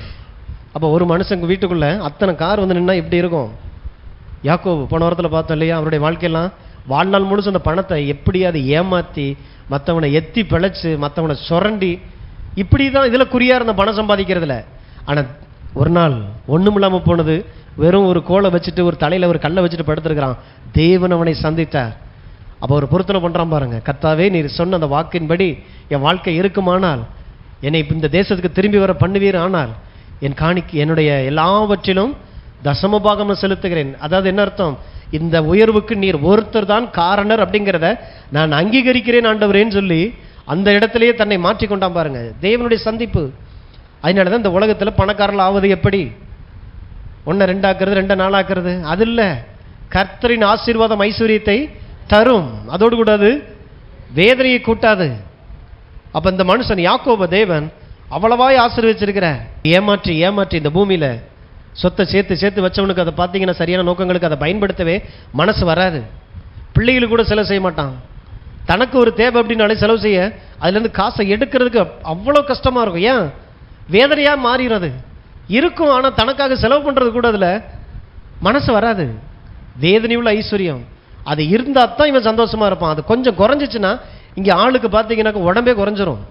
அப்போ ஒரு மனுஷங்க வீட்டுக்குள்ளே அத்தனை கார் வந்து நின்னா எப்படி இருக்கும்? யாக்கோபு போன வாரத்தில் பார்த்தோம் இல்லையா, அவருடைய வாழ்க்கையெல்லாம் வாழ்நாள் முழுசு அந்த பணத்தை எப்படி அதை ஏமாற்றி மற்றவனை எத்தி பிழைச்சி மற்றவனை சுரண்டி இப்படி தான் இதில் குறியாக இருந்த பணம் சம்பாதிக்கிறதுல. ஆனால் ஒரு நாள் ஒன்றும் இல்லாமல் போனது. வெறும் ஒரு கோலை வச்சுட்டு ஒரு தலையில் ஒரு கல்லை வச்சுட்டு படுத்துருக்கிறான். தேவன் அவனை சந்தித்தார். அப்போ ஒரு பொருத்தனை பண்ணுறான் பாருங்க. கர்த்தாவே, நீர் சொன்ன அந்த வாக்கின்படி என் வாழ்க்கை இருக்குமானால், என்னை இந்த தேசத்துக்கு திரும்பி வர பண்ணுவீர், ஆனால் என் என்னுடைய எல்லாவற்றிலும் தசமபாகம் செலுத்துகிறேன். அதாவது என்ன அர்த்தம்? இந்த உயர்வுக்கு நீர் ஒருத்தர் தான் காரணர் அப்படிங்கிறத நான் அங்கீகரிக்கிறேன் ஆண்டவரேன்னு சொல்லி அந்த இடத்திலேயே தன்னை மாற்றிக்கொண்டான் பாருங்க. தேவனுடைய சந்திப்பு. அதனால தான் இந்த உலகத்தில் பணக்காரர்கள் ஆவது எப்படி? 1 2 ஆக்குறது, 2 4 ஆக்குறது அது இல்லை. கர்த்தரின் ஆசீர்வாதம் ஐஸ்வர்யத்தை தரும், அதோடு கூடாது வேதனையை கூட்டாது. அப்ப இந்த மனுஷன் யாக்கோபு தேவன் அவ்வளவாய் ஆசீர்வதிச்சிருக்கிறார். ஏமாற்றி ஏமாற்றி இந்த பூமியில சொத்தை சேர்த்து வச்சவனுக்கு அதை பார்த்தீங்கன்னா சரியான நோக்கங்களுக்கு அதை பயன்படுத்தவே மனசு வராது. பிள்ளைகளுக்கு கூட செலவு செய்ய மாட்டான். தனக்கு ஒரு தேவை அப்படின்னாலே செலவு செய்ய அதுலேருந்து காசை எடுக்கிறதுக்கு அவ்வளோ கஷ்டமாக இருக்கும். ஏன்? வேதனையாக மாறிடுறது இருக்கும். ஆனால் தனக்காக செலவு பண்ணுறது கூட அதில் மனசு வராது. வேதனையுள்ள ஐஸ்வர்யம் அது இருந்தால் தான் இவன் சந்தோஷமாக இருப்பான். அது கொஞ்சம் குறைஞ்சிச்சுன்னா இங்கே ஆளுக்கு பார்த்தீங்கன்னாக்க உடம்பே குறைஞ்சிரும்.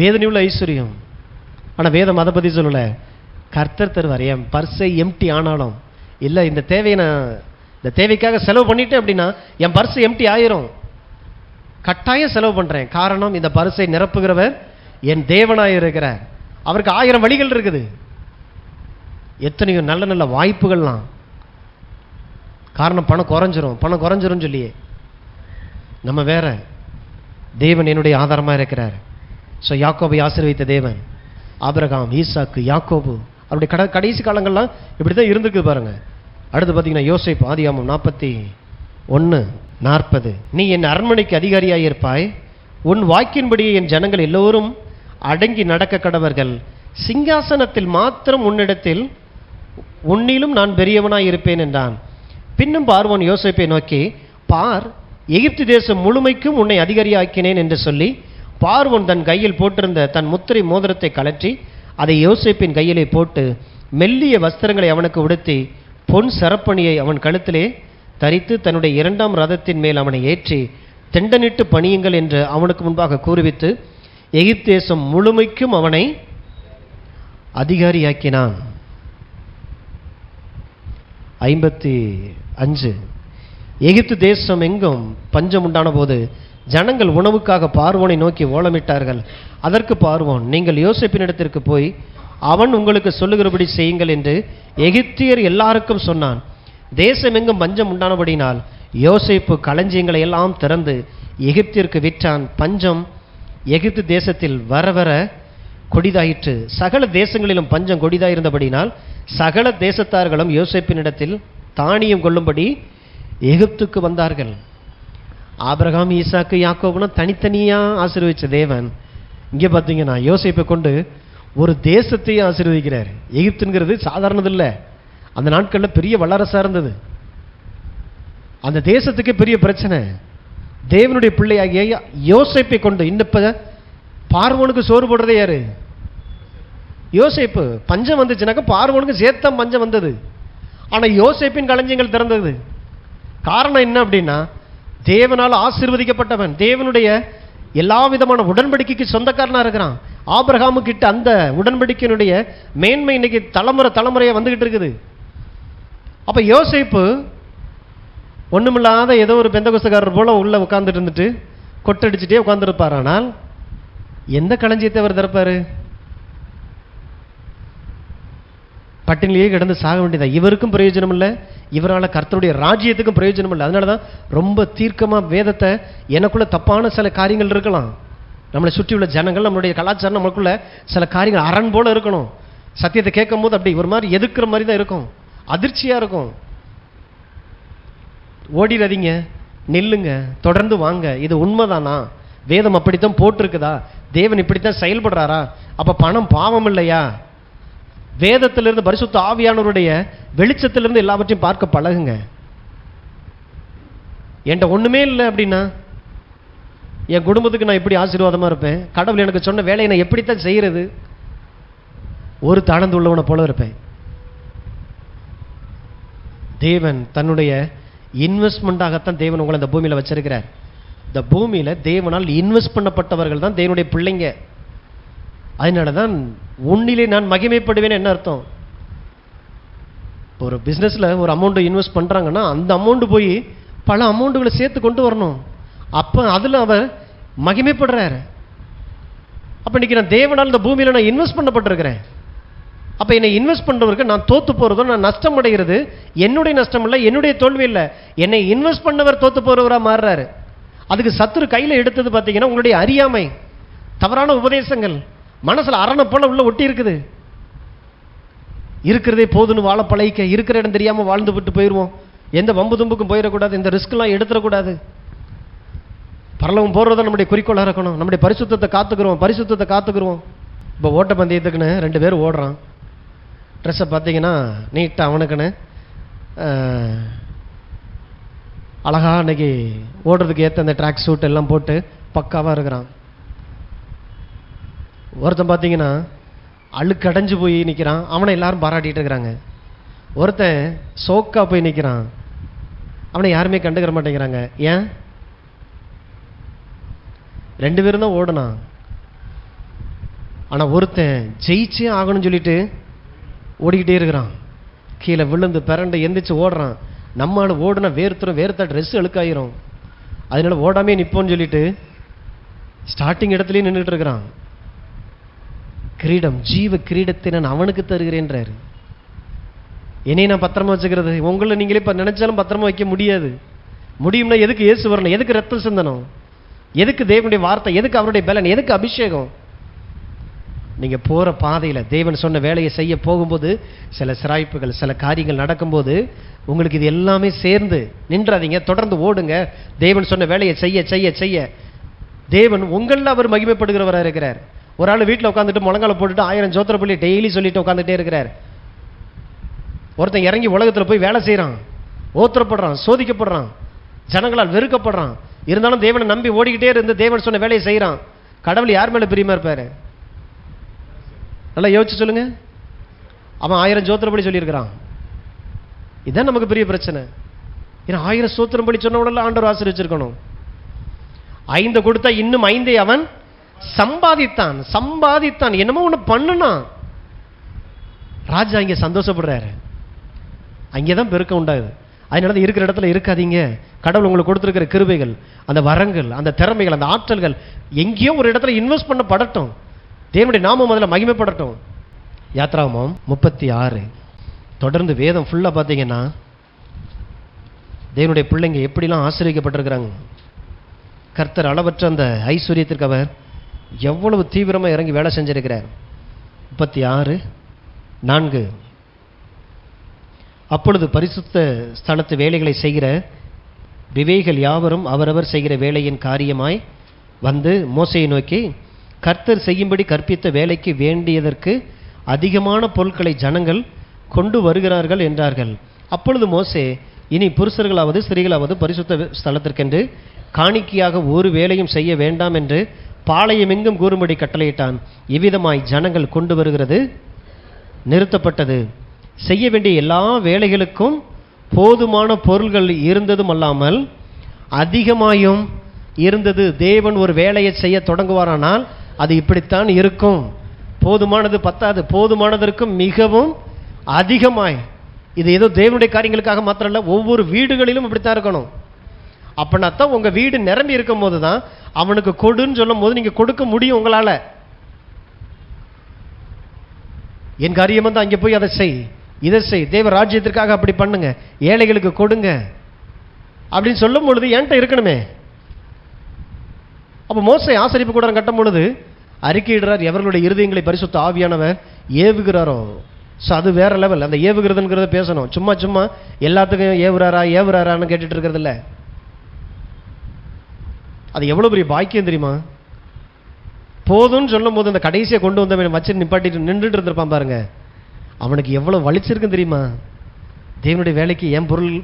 வேதனையுள்ள ஐஸ்வர்யம். ஆனால் வேதம் அதை பற்றி சொல்லலை. கர்த்தர் தருவார். என் பர்ஸை எம்டி ஆனாலும் இல்லை, இந்த தேவையை நான் இந்த தேவைக்காக செலவு பண்ணிட்டேன் அப்படின்னா என் பர்ஸ் எம்டி ஆயிரும். கட்டாயம் செலவு பண்ணுறேன். காரணம், இந்த பர்ஸை நிரப்புகிறவர் என் தேவனாக இருக்கிறார். அவருக்கு 1000 வழிகள் இருக்குது. எத்தனையோ நல்ல நல்ல வாய்ப்புகள்லாம். காரணம், பணம் குறைஞ்சிரும் சொல்லியே. நம்ம வேற, தேவன் என்னுடைய ஆதாரமாக இருக்கிறார். ஸோ யாக்கோபை ஆசீர்வதித்த தேவன் ஆபிரகாம், ஈசாக்கு, யாக்கோபு அவருடைய கடைசி காலங்கள்லாம் இப்படி தான் இருந்திருக்கு பாருங்க. அடுத்து பார்த்தீங்கன்னா யோசேப்பு, ஆதியாகமம் 41:40. நீ என் அரண்மனைக்கு அதிகாரியாக இருப்பாய், உன் வாக்கின்படியே என் ஜனங்கள் எல்லோரும் அடங்கி நடக்க கடவர்கள், சிங்காசனத்தில் மாத்திரம் உன்னிலும் நான் பெரியவனாய் இருப்பேன் என்றான். பின்னும் பார்வோன் யோசேப்பை நோக்கி, பார், எகிப்து தேசம் முழுமைக்கும் உன்னை அதிகாரியாக்கினேன் என்று சொல்லி பார்வோன் தன் கையில் போட்டிருந்த தன் முத்திரை மோதிரத்தை கழற்றி அதை யோசேப்பின் கையிலே போட்டு மெல்லிய வஸ்திரங்களை அவனுக்கு உடுத்தி பொன் சரப்பணியை அவன் கழுத்திலே தரித்து தன்னுடைய 2ஆம் ரதத்தின் மேல் அவனை ஏற்றி தெண்டனிட்டு பணியுங்கள் என்று அவனுக்கு முன்பாக கூறுவித்து எகிப்து தேசம் முழுமைக்கும் அவனை அதிகாரியாக்கினான். 55. எகிப்து தேசம் எங்கும் பஞ்சம் உண்டான போது ஜனங்கள் உணவுக்காக பார்வோனை நோக்கி ஓலமிட்டார்கள். அதற்கு பார்வோன், நீங்கள் யோசேப்பினிடத்திற்கு போய் அவன் உங்களுக்கு சொல்லுகிறபடி செய்யுங்கள் என்று எகிப்தியர் எல்லாருக்கும் சொன்னான். தேசம் எங்கும் பஞ்சம் உண்டானபடினால் யோசேப்பு களஞ்சியங்களை எல்லாம் திறந்து எகிப்திற்கு விற்றான். பஞ்சம் எகிப்து தேசத்தில் வர வர கொடிதாயிற்று. சகல தேசங்களிலும் பஞ்சம் கொடிதாயிருந்தபடினால் சகல தேசத்தார்களும் யோசேப்பினிடத்தில் தானியம் கொள்ளும்படி எகிப்துக்கு வந்தார்கள். ஆபிரகாம், ஈசாக்கு, யாக்கோபுனா தனித்தனியா ஆசீர்வதிச்ச தேவன் இங்கே பார்த்தீங்கன்னா யோசேப்பை கொண்டு ஒரு தேசத்தையே ஆசீர்வதிக்கிறார். எகிப்துங்கிறது சாதாரணதில்லை. அந்த நாட்களில் பெரிய வல்லரசா இருந்தது. அந்த தேசத்துக்கு பெரிய பிரச்சனை. தேவனுடைய பிள்ளையாகிய யோசேப்பை கொண்டு இன்னப்ப பார்வோனுக்கு சோறு போடுறதே யாரு? யோசேப்பு. பஞ்சம் வந்துச்சுனாக்க பார்வோனுக்கு சேர்த்தம் பஞ்சம் வந்தது. ஆனால் யோசேப்பின் களஞ்சியங்கள் திறந்தது. காரணம் என்ன அப்படின்னா, தேவனால் ஆசீர்வதிக்கப்பட்டவன், தேவனுடைய எல்லா விதமான உடன்படிக்கைக்கு சொந்தக்காரனா இருக்கிறான். ஆபிரகாமு கிட்ட அந்த உடன்படிக்கையினுடைய மேன்மை இன்னைக்கு தலைமுறையா வந்துகிட்டு இருக்குது. அப்ப யோசேப்பு ஒண்ணுமில்லாத ஏதோ ஒரு பெந்தகோஸ்தக்காரர் போல உள்ள உட்கார்ந்துட்டு இருந்துட்டு கொட்டடிச்சுட்டே உட்கார்ந்துருப்பார். ஆனால் எந்த களஞ்சியத்தை அவர் திறப்பாரு? பட்டினிலேயே கிடந்து சாக வேண்டியதா. இவருக்கும் பிரயோஜனம் இல்லை, இவரால் கர்த்தருடைய ராஜ்யத்துக்கும் பிரயோஜனம் இல்லை. அதனால தான் ரொம்ப தீர்க்கமாக வேதத்தை, எனக்குள்ள தப்பான சில காரியங்கள் இருக்கலாம், நம்மளை சுற்றி உள்ள ஜனங்கள், நம்மளுடைய கலாச்சாரம், நம்மளுக்குள்ள சில காரியங்கள் அரண் போல இருக்கணும். சத்தியத்தை கேட்கும் போது அப்படி ஒரு மாதிரி எதிர்க்கிற மாதிரி தான் இருக்கும், அதிர்ச்சியாக இருக்கும். ஓடிடாதீங்க, நில்லுங்க, தொடர்ந்து வாங்க. இது உண்மைதானா? வேதம் அப்படித்தான் போட்டிருக்குதா? தேவன் இப்படித்தான் செயல்படுறாரா? அப்போ பணம் பாவம் இல்லையா? வேதத்திலிருந்து, பரிசுத்த ஆவியானவருடைய வெளிச்சத்திலிருந்து எல்லாவற்றையும் பார்க்க பழகுங்க. என்கிட்ட ஒண்ணுமே இல்லை அப்படின்னா என் குடும்பத்துக்கு நான் எப்படி ஆசீர்வாதமா இருப்பேன்? கடவுள் எனக்கு சொன்ன வேலையை நான் எப்படித்தான் செய்யறது? ஒரு தாழ்ந்து உள்ளவனை போல இருப்பேன். தேவன் தன்னுடைய இன்வெஸ்ட்மெண்டாகத்தான் தேவன் உங்களை இந்த பூமியில வச்சிருக்கிறார். இந்த பூமியில தேவனால் இன்வெஸ்ட் பண்ணப்பட்டவர்கள் தான் தேவனுடைய பிள்ளைங்க. அதனாலதான் உன்னிலே நான் மகிமைப்படுவேன். என்ன அர்த்தம்? ஒரு பிசினஸ்ல ஒரு அமௌண்ட் இன்வெஸ்ட் பண்றாங்கன்னா அந்த அமௌண்ட் போய் பல அமௌண்ட்டுகளை சேர்த்து கொண்டு வரணும். அப்ப அதுல அவர் மகிமைப்படுறாரு. அப்ப இன்னைக்கு நான் தேவனால் இந்த பூமியில நான் இன்வெஸ்ட் பண்ணப்பட்டிருக்கிறேன். அப்ப என்னை இன்வெஸ்ட் பண்றவருக்கு நான் தோத்து போறதோ, நான் நஷ்டம் அடைகிறது என்னுடைய நஷ்டம் இல்லை, என்னுடைய தோல்வி இல்லை. என்னை இன்வெஸ்ட் பண்ணவர் தோத்து போறவரா மாறுறாரு. அதுக்கு சத்துரு கையில எடுத்தது பார்த்தீங்கன்னா உங்களுடைய அறியாமை, தவறான உபதேசங்கள், மனசுல அரணை போல உள்ள ஒட்டி இருக்குது. இருக்கிறதே போதுன்னு வாழ பழகிக்க, இருக்கிற இடம் தெரியாம வாழ்ந்து விட்டு போயிடுவோம். எந்த வம்பு தும்புக்கும் போயிடக்கூடாது, இந்த ரிஸ்க்லாம் எடுத்துடக்கூடாது. பரலோகம் போறத நம்முடைய குறிக்கோளாக இருக்கணும். நம்முடைய பரிசுத்தத்தை காத்துக்குருவோம். இப்போ ஓட்ட பந்தயத்துக்குன்னு 2 பேர் ஓடுறான். ட்ரெஸ்ஸை பார்த்தீங்கன்னா நீட்டாக அவனுக்குன்னு அழகா அன்னைக்கு ஓடுறதுக்கு ஏற்ற அந்த ட்ராக் சூட் எல்லாம் போட்டு பக்காவாக இருக்கிறான். ஒருத்தன் பார்த்தீங்கன்னா அழுக்கடைஞ்சு போய் நிற்கிறான், அவனை எல்லாரும் பாராட்டிட்டு இருக்கிறாங்க. ஒருத்தன் சோக்கா போய் நிற்கிறான், அவனை யாருமே கண்டுக்கிற மாட்டேங்கிறாங்க. ஏன்? 2 பேரும் தான் ஓடுனான். ஆனால் ஒருத்தன் ஜெயிச்சே ஆகணும்னு சொல்லிட்டு ஓடிக்கிட்டே இருக்கிறான். கீழே விழுந்து பிறண்டு எந்திரிச்சு ஓடுறான். நம்மளால ஓடுனா வேர்த்தா ட்ரெஸ் அழுக்காயிரும், அதனால ஓடாமே நிற்போன்னு சொல்லிட்டு ஸ்டார்டிங் இடத்துலயே நின்றுட்டு இருக்கிறான். கிரீடம், ஜீவ கிரீடத்தை நான் அவனுக்கு தருகிறேன்றாரு. என்னை நான் பத்திரமா வச்சுக்கிறது, உங்களை நீங்களே இப்போ நினைச்சாலும் பத்திரமா வைக்க முடியாது. முடியும்னா எதுக்கு இயேசு வரணும்? எதுக்கு ரத்தம் சிந்தனம்? எதுக்கு தேவனுடைய வார்த்தை? எதுக்கு அவருடைய பலன்? எதுக்கு அபிஷேகம்? நீங்க போற பாதையில தேவன் சொன்ன வேலையை செய்ய போகும்போது சில சிராய்ப்புகள், சில காரியங்கள் நடக்கும்போது உங்களுக்கு இது எல்லாமே சேர்ந்து நின்றாதீங்க, தொடர்ந்து ஓடுங்க. தேவன் சொன்ன வேலையை செய்ய செய்ய செய்ய தேவன் உங்களில் அவர் மகிமைப்படுகிறவராக இருக்கிறார். ஒரு ஆள் வீட்டில் உட்காந்துட்டு முழங்கால போட்டுட்டு 1000 ஜோத்திர பள்ளி டெய்லி சொல்லிட்டு உட்காந்துட்டே இருக்கிறார். ஒருத்தன் இறங்கி உலகத்தில் போய் வேலை செய்யறான், ஓத்திரப்படுறான், சோதிக்கப்படுறான், ஜனங்களால் வெறுக்கப்படுறான். இருந்தாலும் தேவனை நம்பி ஓடிக்கிட்டே இருந்து தேவன் சொன்ன வேலையை செய்யறான். கடவுள் யார் மேல பிரியமா இருப்பாரு? நல்லா யோசிச்சு சொல்லுங்க. அவன் 1000 ஜோத்திரப்படி சொல்லியிருக்கிறான். இதுதான் நமக்கு பெரிய பிரச்சனை. ஏன்னா 1000 ஸ்தோத்திரப்படி சொன்ன உடனே ஆண்டவர் ஆசீர்வச்சிருக்கணும். 5 கொடுத்தா இன்னும் 5 அவன் சம்பாதித்தான். என்னமோ ஒன்று பண்ணுனான். ராஜா இங்கே சந்தோஷப்படுறாரு. அங்கே தான் பெருக்கம் உண்டாகுது. அதனால தான் இருக்கிற இடத்துல இருக்காதீங்க. கடவுள் உங்களுக்கு கொடுத்துருக்கிற கிருபைகள், அந்த வரங்கள், அந்த திறமைகள், அந்த ஆற்றல்கள் எங்கேயோ ஒரு இடத்துல இன்வெஸ்ட் பண்ணப்படட்டும். தேவனுடைய நாமம் முதல்ல மகிமைப்படட்டும். யாத்ராகமம் 36 தொடர்ந்து வேதம் ஃபுல்லாக பார்த்தீங்கன்னா தேவனுடைய பிள்ளைங்க எப்படிலாம் ஆசீர்வதிக்கப்பட்டிருக்கிறாங்க. கர்த்தர் அளவற்ற அந்த ஐஸ்வர்யத்திற்கு அவர் எவ்வளவு தீவிரமாக இறங்கி வேலை செஞ்சிருக்கிறார். 36:4 அப்பொழுது பரிசுத்த ஸ்தலத்து வேலைகளை செய்கிற விவேகிகள் யாவரும் அவரவர் செய்கிற வேலையின் காரியமாய் வந்து மோசையை நோக்கி, கர்த்தர் செய்யும்படி கற்பித்த வேலைக்கு வேண்டியதற்கு அதிகமான பொருட்களை ஜனங்கள் கொண்டு வருகிறார்கள் என்றார்கள். அப்பொழுது மோசே, இனி புருஷர்களாவது ஸ்திரீகளாவது பரிசுத்த ஸ்தலத்திற்கென்று காணிக்கையாக ஒரு வேலையும் செய்ய வேண்டாம் என்று பாளையமெங்கும் கூறும்படி கட்டளையிட்டான். இவ்விதமாய் ஜனங்கள் கொண்டு வருகிறது நிறுத்தப்பட்டது. செய்ய வேண்டிய எல்லா வேலைகளுக்கும் போதுமான பொருள்கள் இருந்ததும் அல்லாமல் அதிகமாயும் இருந்தது. தேவன் ஒரு வேலையை செய்ய தொடங்குவாரானால் அது இப்படித்தான் இருக்கும். போதுமானது பத்தாது, போதுமானதற்கும் மிகவும் அதிகமாய். இது ஏதோ தேவனுடைய காரியங்களுக்காக மாத்திரம் இல்லை, ஒவ்வொரு வீடுகளிலும் இப்படித்தான் இருக்கணும். அப்படின்னா தான் உங்கள் வீடு நிரம்பி இருக்கும் போது தான் அவனுக்கு கொடுன்னு சொல்லும் போது நீங்கள் கொடுக்க முடியும் உங்களால். என் காரியம் வந்து அங்கே போய் அதை செய், இதை செய், தேவ ராஜ்யத்திற்காக அப்படி பண்ணுங்க, ஏழைகளுக்கு கொடுங்க அப்படின்னு சொல்லும் பொழுது என்கிட்ட இருக்கணுமே. அப்போ மோசே ஆசரிப்பு கூடாரம் கட்டும் பொழுது அறிக்கையிடுறார், எவர்களுடைய இருதயங்களை பரிசுத்த ஆவியானவர் ஏவுகிறாரோ. ஸோ அது வேற லெவல். அந்த ஏவுகிறதுங்கிறத பேசணும். சும்மா சும்மா எல்லாத்துக்கும் ஏவுறாரான்னு கேட்டுட்டு இருக்கிறது இல்லை. அது எவ்வளோ பெரிய பாக்கியம் தெரியுமா? போதும்னு சொல்லும் போது அந்த கடைசியை கொண்டு வந்தவன் வச்சு நிப்பாட்டிட்டு நின்றுட்டு இருந்திருப்பான் பாருங்க, அவனுக்கு எவ்வளோ வலிச்சிருக்குன்னு தெரியுமா? தேவனுடைய வேலைக்கு என் பொருள்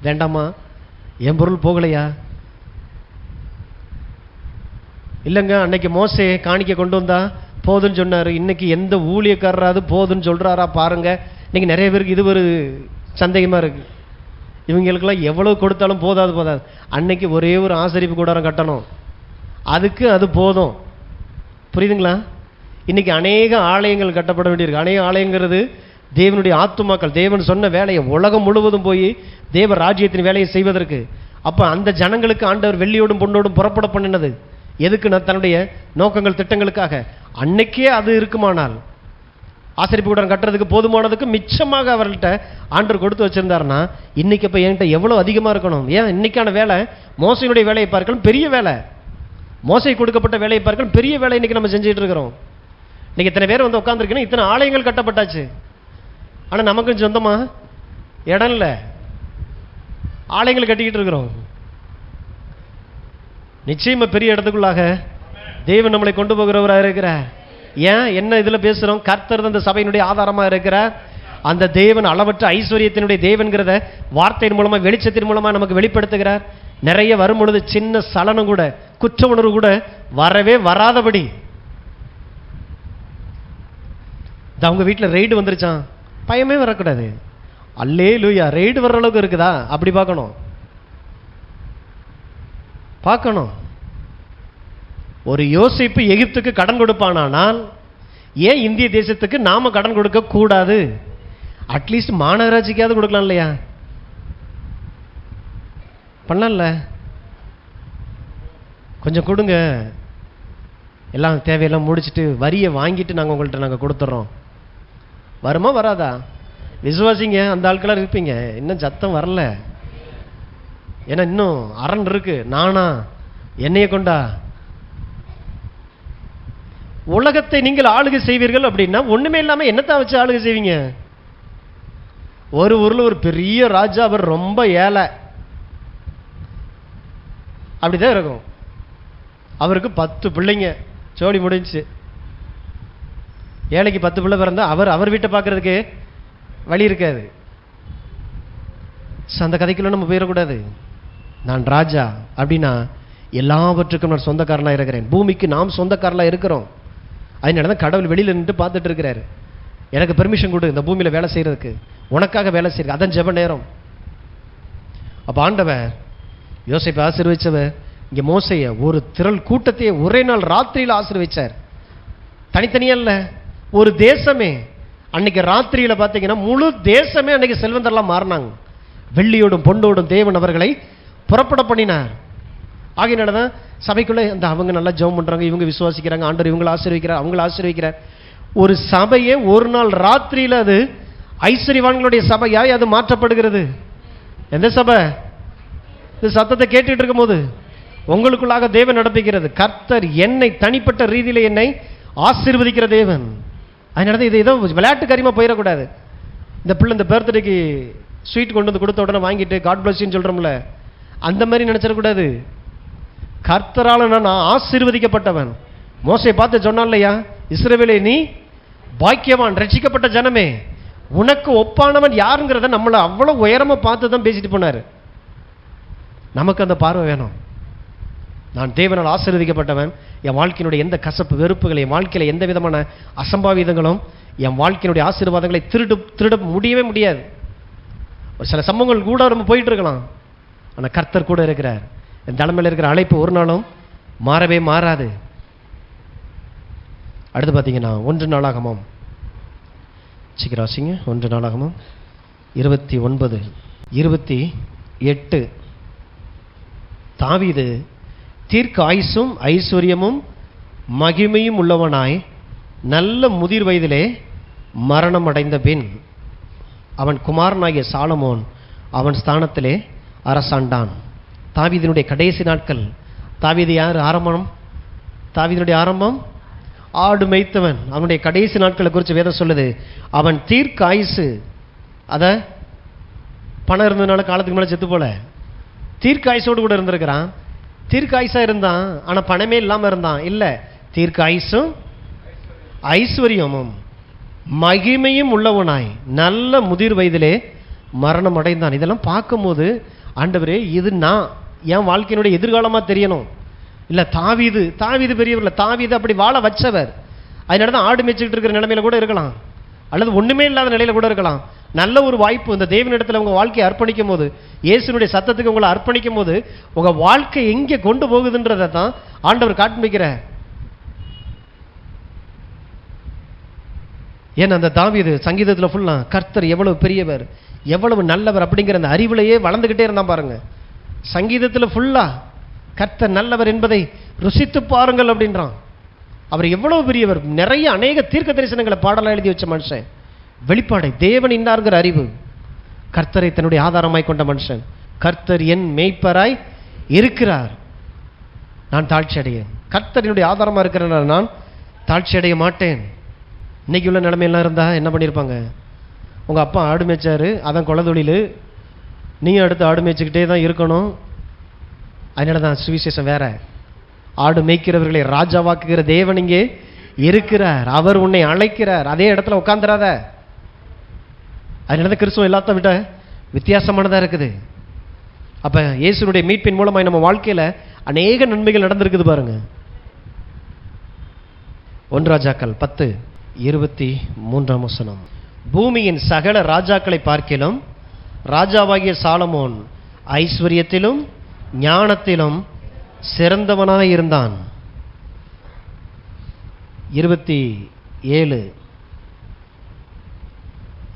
வேண்டாமா, என் பொருள் போகலையா? இல்லைங்க, அன்னைக்கு மோசே காணிக்க கொண்டு வந்தா போதுன்னு சொன்னார். இன்னைக்கு எந்த ஊழியக்காரராது போதுன்னு சொல்கிறாரா பாருங்க. இன்னைக்கு நிறைய பேருக்கு இது ஒரு சந்தேகமாக இருக்கு. இவங்களுக்கெல்லாம் எவ்வளோ கொடுத்தாலும் போதாது. அன்னைக்கு ஒரே ஒரு ஆசரிப்பு கூடாரம் கட்டணும், அதுக்கு அது போதும். புரியுதுங்களா? இன்னைக்கு அநேக ஆலயங்கள் கட்டப்பட வேண்டியிருக்கு. அநேக ஆலயங்கிறது தேவனுடைய ஆத்துமாக்கள், தேவன் சொன்ன வேலையை உலகம் முழுவதும் போய் தேவ ராஜ்யத்தின் வேலையை செய்வதற்கு. அப்போ அந்த ஜனங்களுக்கு ஆண்டவர் வெள்ளியோடும் பொன்னோடும் புறப்பட பண்ணினது எதுக்கு? தன்னுடைய நோக்கங்கள் திட்டங்களுக்காக. அன்னைக்கே அது இருக்குமானால் ஆசரிப்பு கூடாரம் கட்டுறதுக்கு போதுமானதுக்கு மிச்சமாக அவர்கள்ட்ட ஆண்டவர் கொடுத்து வச்சிருந்தாருன்னா இன்னைக்கு இப்போ என்கிட்ட எவ்வளோ அதிகமாக இருக்கணும். ஏன் இன்னைக்கான வேலை மோசையினுடைய வேலையை பார்க்கலாம் பெரிய வேலை, மோசை கொடுக்கப்பட்ட வேலையை பார்க்கலாம் பெரிய வேலை இன்னைக்கு நம்ம செஞ்சுட்டு இருக்கிறோம். இன்னைக்கு இத்தனை பேர் வந்து உட்காந்துருக்கீங்கன்னா இத்தனை ஆலயங்கள் கட்டப்பட்டாச்சு. ஆனால் நமக்கு சொந்தமா இடம் இல்லை, ஆலயங்கள் கட்டிக்கிட்டு இருக்கிறோம். நிச்சயமா பெரிய இடத்துக்குள்ளாக தேவன் நம்மளை கொண்டு போகிறவராக இருக்கிறார். ஏன் என்ன இதில் பேசுகிறோம்? கர்த்தர் அந்த சபையினுடைய ஆதாரமாக இருக்கிறார். அந்த தேவன் அளவற்ற ஐஸ்வர்யத்தினுடைய தேவன்கிறத வார்த்தையின் மூலமாக வெளிச்சத்தின் மூலமாக நமக்கு வெளிப்படுத்துகிறார். நிறைய வரும் பொழுது சின்ன சலனம் கூட, குற்ற உணர்வு கூட வரவே வராதபடி. அவங்க வீட்டில் ரெய்டு வந்துருச்சான், பயமே வரக்கூடாது. அல்லேலூயா, ரெய்டு வர்ற அளவுக்கு இருக்குதா? அப்படி பார்க்கணும். ஒரு யோசேப்பு எகிப்துக்கு கடன் கொடுப்பானால் ஏன் இந்திய தேசத்துக்கு நாம கடன் கொடுக்க கூடாது? அட்லீஸ்ட் மாநகராட்சிக்காவது கொடுக்கலாம் இல்லையா? பண்ணல, கொஞ்சம் கொடுங்க, எல்லாம் தேவையெல்லாம் முடிச்சுட்டு வரியை வாங்கிட்டு நாங்கள் கொடுத்துட்றோம். வருமா வராதா? விசுவாசிங்க, அந்த ஆட்களாக இருப்பீங்க. இன்னும் சத்தம் வரல, ஏன்னா இன்னும் அரண் இருக்கு. நானா என்னைய கொண்டா உலகத்தை நீங்கள் ஆளுகை செய்வீர்கள் அப்படின்னா ஒண்ணுமே இல்லாம என்னத்தான் வச்சு ஆளுகை செய்வீங்க? ஒரு ஊர்ல ஒரு பெரிய ராஜா, அவர் ரொம்ப ஏழை, அப்படிதான் இருக்கும். அவருக்கு 10 பிள்ளைங்க, சோடி முடிஞ்சு. ஏழைக்கு 10 பிள்ளை பிறந்தா அவர் வீட்டை பார்க்கறதுக்கு வழி இருக்காது. அந்த கதைக்குள்ள நம்ம போயிடக்கூடாது. நான் ராஜா அப்படின்னா எல்லாவற்றுக்கும் நான் சொந்தக்காரனா இருக்கிறேன். பூமிக்கு நாம் சொந்தக்காரனா இருக்கிறோம். அதனால தான் கடவுள் வெளியில் நின்று பார்த்துட்டு இருக்கிறாரு. எனக்கு பெர்மிஷன் கொடு இந்த பூமியில் வேலை செய்யறதுக்கு, உனக்காக வேலை செய்யறது. அதான் ஜெப நேரம். அப்போ ஆண்டவர் யோசேப்பை ஆசீர்வதிச்சவர் இங்கே மோசைய ஒரு திரள் கூட்டத்தையே ஒரே நாள் ராத்திரியில் ஆசீர்வதிச்சார். தனித்தனியா இல்லை, ஒரு தேசமே. அன்னைக்கு ராத்திரியில பார்த்தீங்கன்னா முழு தேசமே அன்னைக்கு செல்வந்தரெல்லாம் மாறினாங்க. வெள்ளியோடும் பொண்டோடும் தேவன் அவர்களை புறப்பட பண்ணினார். ஆகையினாலதான் சபைக்குள்ள இந்த அவங்க நல்லா ஜெபம் பண்றாங்க, இவங்க விசுவாசிக்கிறாங்க, ஆண்டவர் இவங்களை ஆசீர்வதிக்கிறார், அவங்களை ஆசீர்வதிக்கிறார். ஒரு சபையே ஒரு நாள் ராத்திரியில அது ஐஸ்வர்யவான்களுடைய சபையாய் அது மாற்றப்படுகிறது. எந்த சபை? இந்த சத்தத்தை கேட்டுட்டு இருக்கும் போது உங்களுக்குள்ளாக தேவன் நடப்பிக்கிறது. கர்த்தர் என்னை தனிப்பட்ட ரீதியில என்னை ஆசீர்வதிக்கிற தேவன். அதனால இது ஏதோ விளையாட்டு காரியமா போயிடக்கூடாது. இந்த பிள்ளை இந்த பர்த்டேக்கு ஸ்வீட் கொண்டு வந்து கொடுத்த உடனே வாங்கிட்டு காட் பிளஸ் யூன்னு சொல்றோம்ல, அந்த மாதிரி நினைச்சிடக்கூடாது. கர்த்தரால நான் ஆசீர்வதிக்கப்பட்டவன். மோசே பார்த்து சொன்னான் இல்லையா, இஸ்ரவேலே நீ பாக்கியவான், ரட்சிக்கப்பட்ட ஜனமே, உனக்கு ஒப்பானவன் யாருங்கிறத நம்மளை அவ்வளவு உயரமா பார்த்து தான் பேசிட்டு போனாரு. நமக்கு அந்த பார்வை வேணும். நான் தேவனால் ஆசீர்வதிக்கப்பட்டவன். என் வாழ்க்கையினுடைய எந்த கசப்பு வெறுப்புகளை, என் வாழ்க்கையில எந்த விதமான அசம்பாவிதங்களும் என் வாழ்க்கையினுடைய ஆசீர்வாதங்களை திருட முடியவே முடியாது. ஒரு சில சம்பவங்கள் கூட நம்ம போயிட்டு இருக்கலாம், ஆனால் கர்த்தர் கூட இருக்கிறார். என் தலைமையில் இருக்கிற அழைப்பு ஒரு நாளும் மாறவே மாறாது. அடுத்து பார்த்தீங்கன்னா 1 நாளாகமம், சீக்கிராசிங்க, 1 நாளாகமம் 29:28. தாவீது தீர்க்க ஆயுசும் ஐஸ்வர்யமும் மகிமையும் உள்ளவனாய் நல்ல முதிர் வயதிலே மரணம் அடைந்த பின் அவன் குமாரனாகிய சாலமோன் அவன் ஸ்தானத்திலே அரசாண்டான். தாவீதினுடைய கடைசி நாட்கள். தாவீது யார்? ஆரம்பம். தாவீதினுடைய ஆரம்பம் ஆடு மேய்த்தவன். அவனுடைய கடைசி நாட்களை குறித்து வேதம் சொல்லுது, அவன் தீர்க்க ஆயுசு. அத பணம் இருந்ததுனால காலத்துக்கு மேலே செத்து போல, தீர்க்க ஆயுசோடு கூட இருந்திருக்கிறான். தீர்க்க ஆயுசா இருந்தான், ஆனா பணமே இல்லாம இருந்தான். இல்ல, தீர்க்க ஆயுசும் ஐஸ்வர்யமும் மகிமையும் உள்ளவனாய் நல்ல முதிர் வயதிலே மரணம் அடைந்தான். இதெல்லாம் பார்க்கும்போது ஆண்டவரே, இது நான் என் வாழ்க்கையினுடைய எதிர்காலமா தெரியணும். இல்ல தாவீது பெரியவர் இல்ல, தாவீது அப்படி வாழ வச்சவர். அதனால தான் ஆடு மேய்ச்சிக்கிட்டு இருக்கிற நிலைமையில கூட இருக்கலாம், அல்லது ஒண்ணுமே இல்லாத நிலையில கூட இருக்கலாம். நல்ல ஒரு வாய்ப்பு இந்த தேவனிடத்தில் உங்க வாழ்க்கையை அர்ப்பணிக்கும் போது, இயேசுனுடைய சத்தத்துக்கு உங்களை அர்ப்பணிக்கும் போது உங்க வாழ்க்கை எங்கே கொண்டு போகுதுன்றதை தான் ஆண்டவர் காண்பிக்கிறார். ஏன்னா அந்த தாவீது சங்கீதத்தில் ஃபுல்லா கர்த்தர் எவ்வளவு பெரியவர், எவ்வளவு நல்லவர் அப்படிங்கிற அந்த அறிவிலேயே வளர்ந்துகிட்டே இருந்தான் பாருங்க. சங்கீதத்தில் ஃபுல்லா கர்த்தர் நல்லவர் என்பதை ருசித்து பாருங்கள் அப்படின்றான். அவர் எவ்வளவு பெரியவர். நிறைய அநேக தீர்க்க தரிசனங்களை பாடலாம் எழுதி வச்ச மனுஷன். வெளிப்பாடை தேவன் இன்னார்கிற அறிவு. கர்த்தரை தன்னுடைய ஆதாரமாய் கொண்ட மனுஷன். கர்த்தர் என் மேய்ப்பராய் இருக்கிறார், நான் தாழ்ச்சி அடையேன். கர்த்தரினுடைய ஆதாரமா இருக்கிறனால நான் தாழ்ச்சி அடைய மாட்டேன். இன்னைக்கு உள்ள நிலைமையெல்லாம் இருந்தா என்ன பண்ணியிருப்பாங்க? உங்க அப்பா ஆடு மேய்ச்சாரு, அதான் கொலை தொழில், நீயும் அடுத்து ஆடு மேய்ச்சிக்கிட்டே தான் இருக்கணும். அதனால தான் சுவிசேஷம் வேற. ஆடு மேய்க்கிறவர்களை ராஜாவாக்குகிற தேவன் இங்கே இருக்கிறார். அவர் உன்னை அழைக்கிறார். அதே இடத்துல உட்கார்ந்துடாத. அதனால தான் கிறிஸ்துவம் எல்லாத்த விட வித்தியாசமானதா இருக்குது. அப்ப இயேசுனுடைய மீட்பின் மூலமாய் நம்ம வாழ்க்கையில அநேக நன்மைகள் நடந்திருக்குது பாருங்க. 1 ராஜாக்கள் 10:23. பூமியின் சகல ராஜாக்களை பார்க்கிலும் ராஜாவாகிய சாலமோன் ஐஸ்வர்யத்திலும் ஞானத்திலும் சிறந்தவனாய் இருந்தான். 27.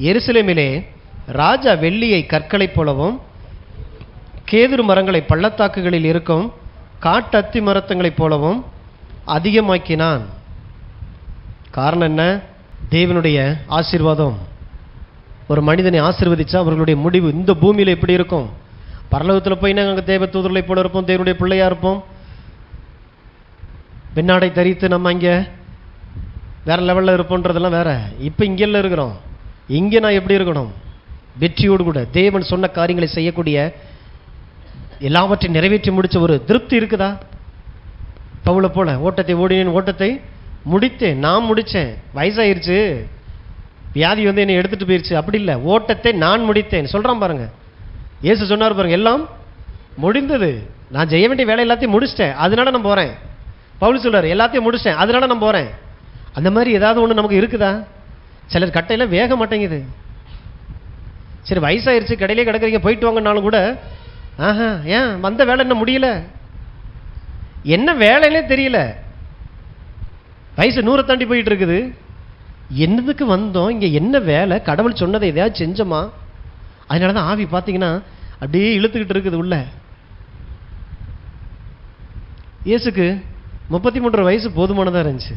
எருசலேமிலே ராஜா வெள்ளியை கற்களைப் போலவும் கேதுரு மரங்களை பள்ளத்தாக்குகளில் இருக்கும் காட்டத்தி மரத்தங்களைப் போலவும் அதிகமாக்கினான். காரணம் என்ன? தேவனுடைய ஆசீர்வாதம். ஒரு மனிதனை ஆசீர்வதிச்சா அவர்களுடைய முடிவு இந்த பூமியில எப்படி இருக்கும்? பரலோகத்தில் போய் நாங்கள் அங்கே தேவ தூதர்களை போல இருப்போம், தேவனுடைய பிள்ளையா இருப்போம், பின்னாடை தரித்து நம்ம இங்கே வேற லெவலில் இருப்போன்றதெல்லாம் வேற. இப்போ இங்கெல்லாம் இருக்கிறோம். இங்கே நான் எப்படி இருக்கணும்? வெற்றியோடு கூட தேவன் சொன்ன காரியங்களை செய்யக்கூடிய, எல்லாவற்றையும் நிறைவேற்றி முடிச்ச ஒரு திருப்தி இருக்குதா? பவுலை போல ஓட்டத்தை ஓடினேன், ஓட்டத்தை முடித்தேன், நான் முடித்தேன், வயசாயிருச்சு, வியாதி வந்து என்னை எடுத்துட்டு போயிருச்சு, அப்படி இல்லை, ஓட்டத்தை நான் முடித்தேன் சொல்றான் பாருங்க. இயேசு சொன்னார் பாருங்க, எல்லாம் முடிந்தது, நான் செய்ய வேண்டிய வேலை எல்லாத்தையும் முடிச்சிட்டேன், அதனால நான் போறேன். பவுல் சொல்றாரு, எல்லாத்தையும் முடிச்சிட்டேன், அதனால நான் போறேன். அந்த மாதிரி ஏதாவது ஒன்று நமக்கு இருக்குதா? சிலர் கட்டையில வேக மாட்டேங்குது. சரி வயசாயிருச்சு, கடையிலே கிடக்குறீங்க, போயிட்டு வாங்கனாலும் கூட ஆஹா, ஏன் வந்த வேலை என்ன முடியல, என்ன வேலைன்னே தெரியல, வயசு 100 தாண்டி போயிட்டு இருக்குது, என்னதுக்கு வந்தோம், இங்கே என்ன வேலை, கடவுள் சொன்னதை எதையாவது செஞ்சோமா? அதனால தான் ஆவி பார்த்தீங்கன்னா அப்படியே இழுத்துக்கிட்டு இருக்குது உள்ள. இயேசுக்கு 33 வயசு போதுமானதாக இருந்துச்சு.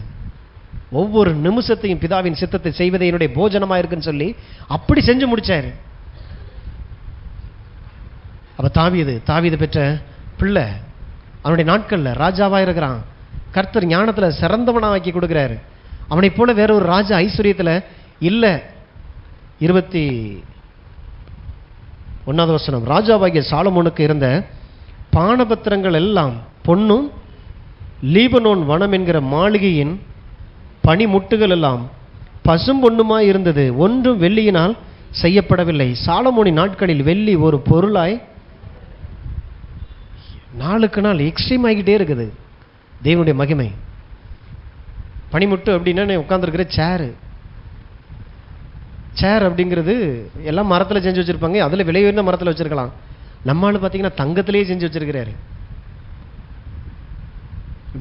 ஒவ்வொரு நிமிஷத்தையும் பிதாவின் சித்தத்தை செய்வதே என்னுடைய போஜனமாக இருக்குன்னு சொல்லி அப்படி செஞ்சு முடிச்சாரு. அப்ப தாவீது பெற்ற பிள்ளை அவனுடைய நாட்கள்ல ராஜாவா இருக்கிறான். கர்த்தர் ஞானத்துல சிறந்தவனா ஆக்கி கொடுக்கிறாரு. அவனை போல வேற ஒரு ராஜா ஐஸ்வர்யத்துல இல்ல. 21வது வசனம், ராஜாவாகிய சாலமோனுக்கு இருந்த பானபத்திரங்கள் எல்லாம் பொன்னும் லீபனோன் வனம் என்கிற மாளிகையின் பனிமுட்டுகள் எல்லாம் பசும் பொன்னுமாய் இருந்தது, ஒன்றும் வெள்ளியினால் செய்யப்படவில்லை. சாலமோனின் நாட்களில் வெள்ளி ஒரு பொருளாய் நாளுக்கு நாள் எக்ஸ்ட்ரீம் ஆகிக்கிட்டே இருக்குது. தேவனுடைய மகிமை. பனிமுட்டு அப்படின்னா உட்காந்துருக்கிற சேர் அப்படிங்கிறது எல்லாம் மரத்தில் செஞ்சு வச்சிருப்பாங்க. அதில் விலை உயர்ந்த மரத்தில் வச்சிருக்கலாம். நம்மளால பார்த்தீங்கன்னா தங்கத்திலேயே செஞ்சு வச்சிருக்கிறாரு.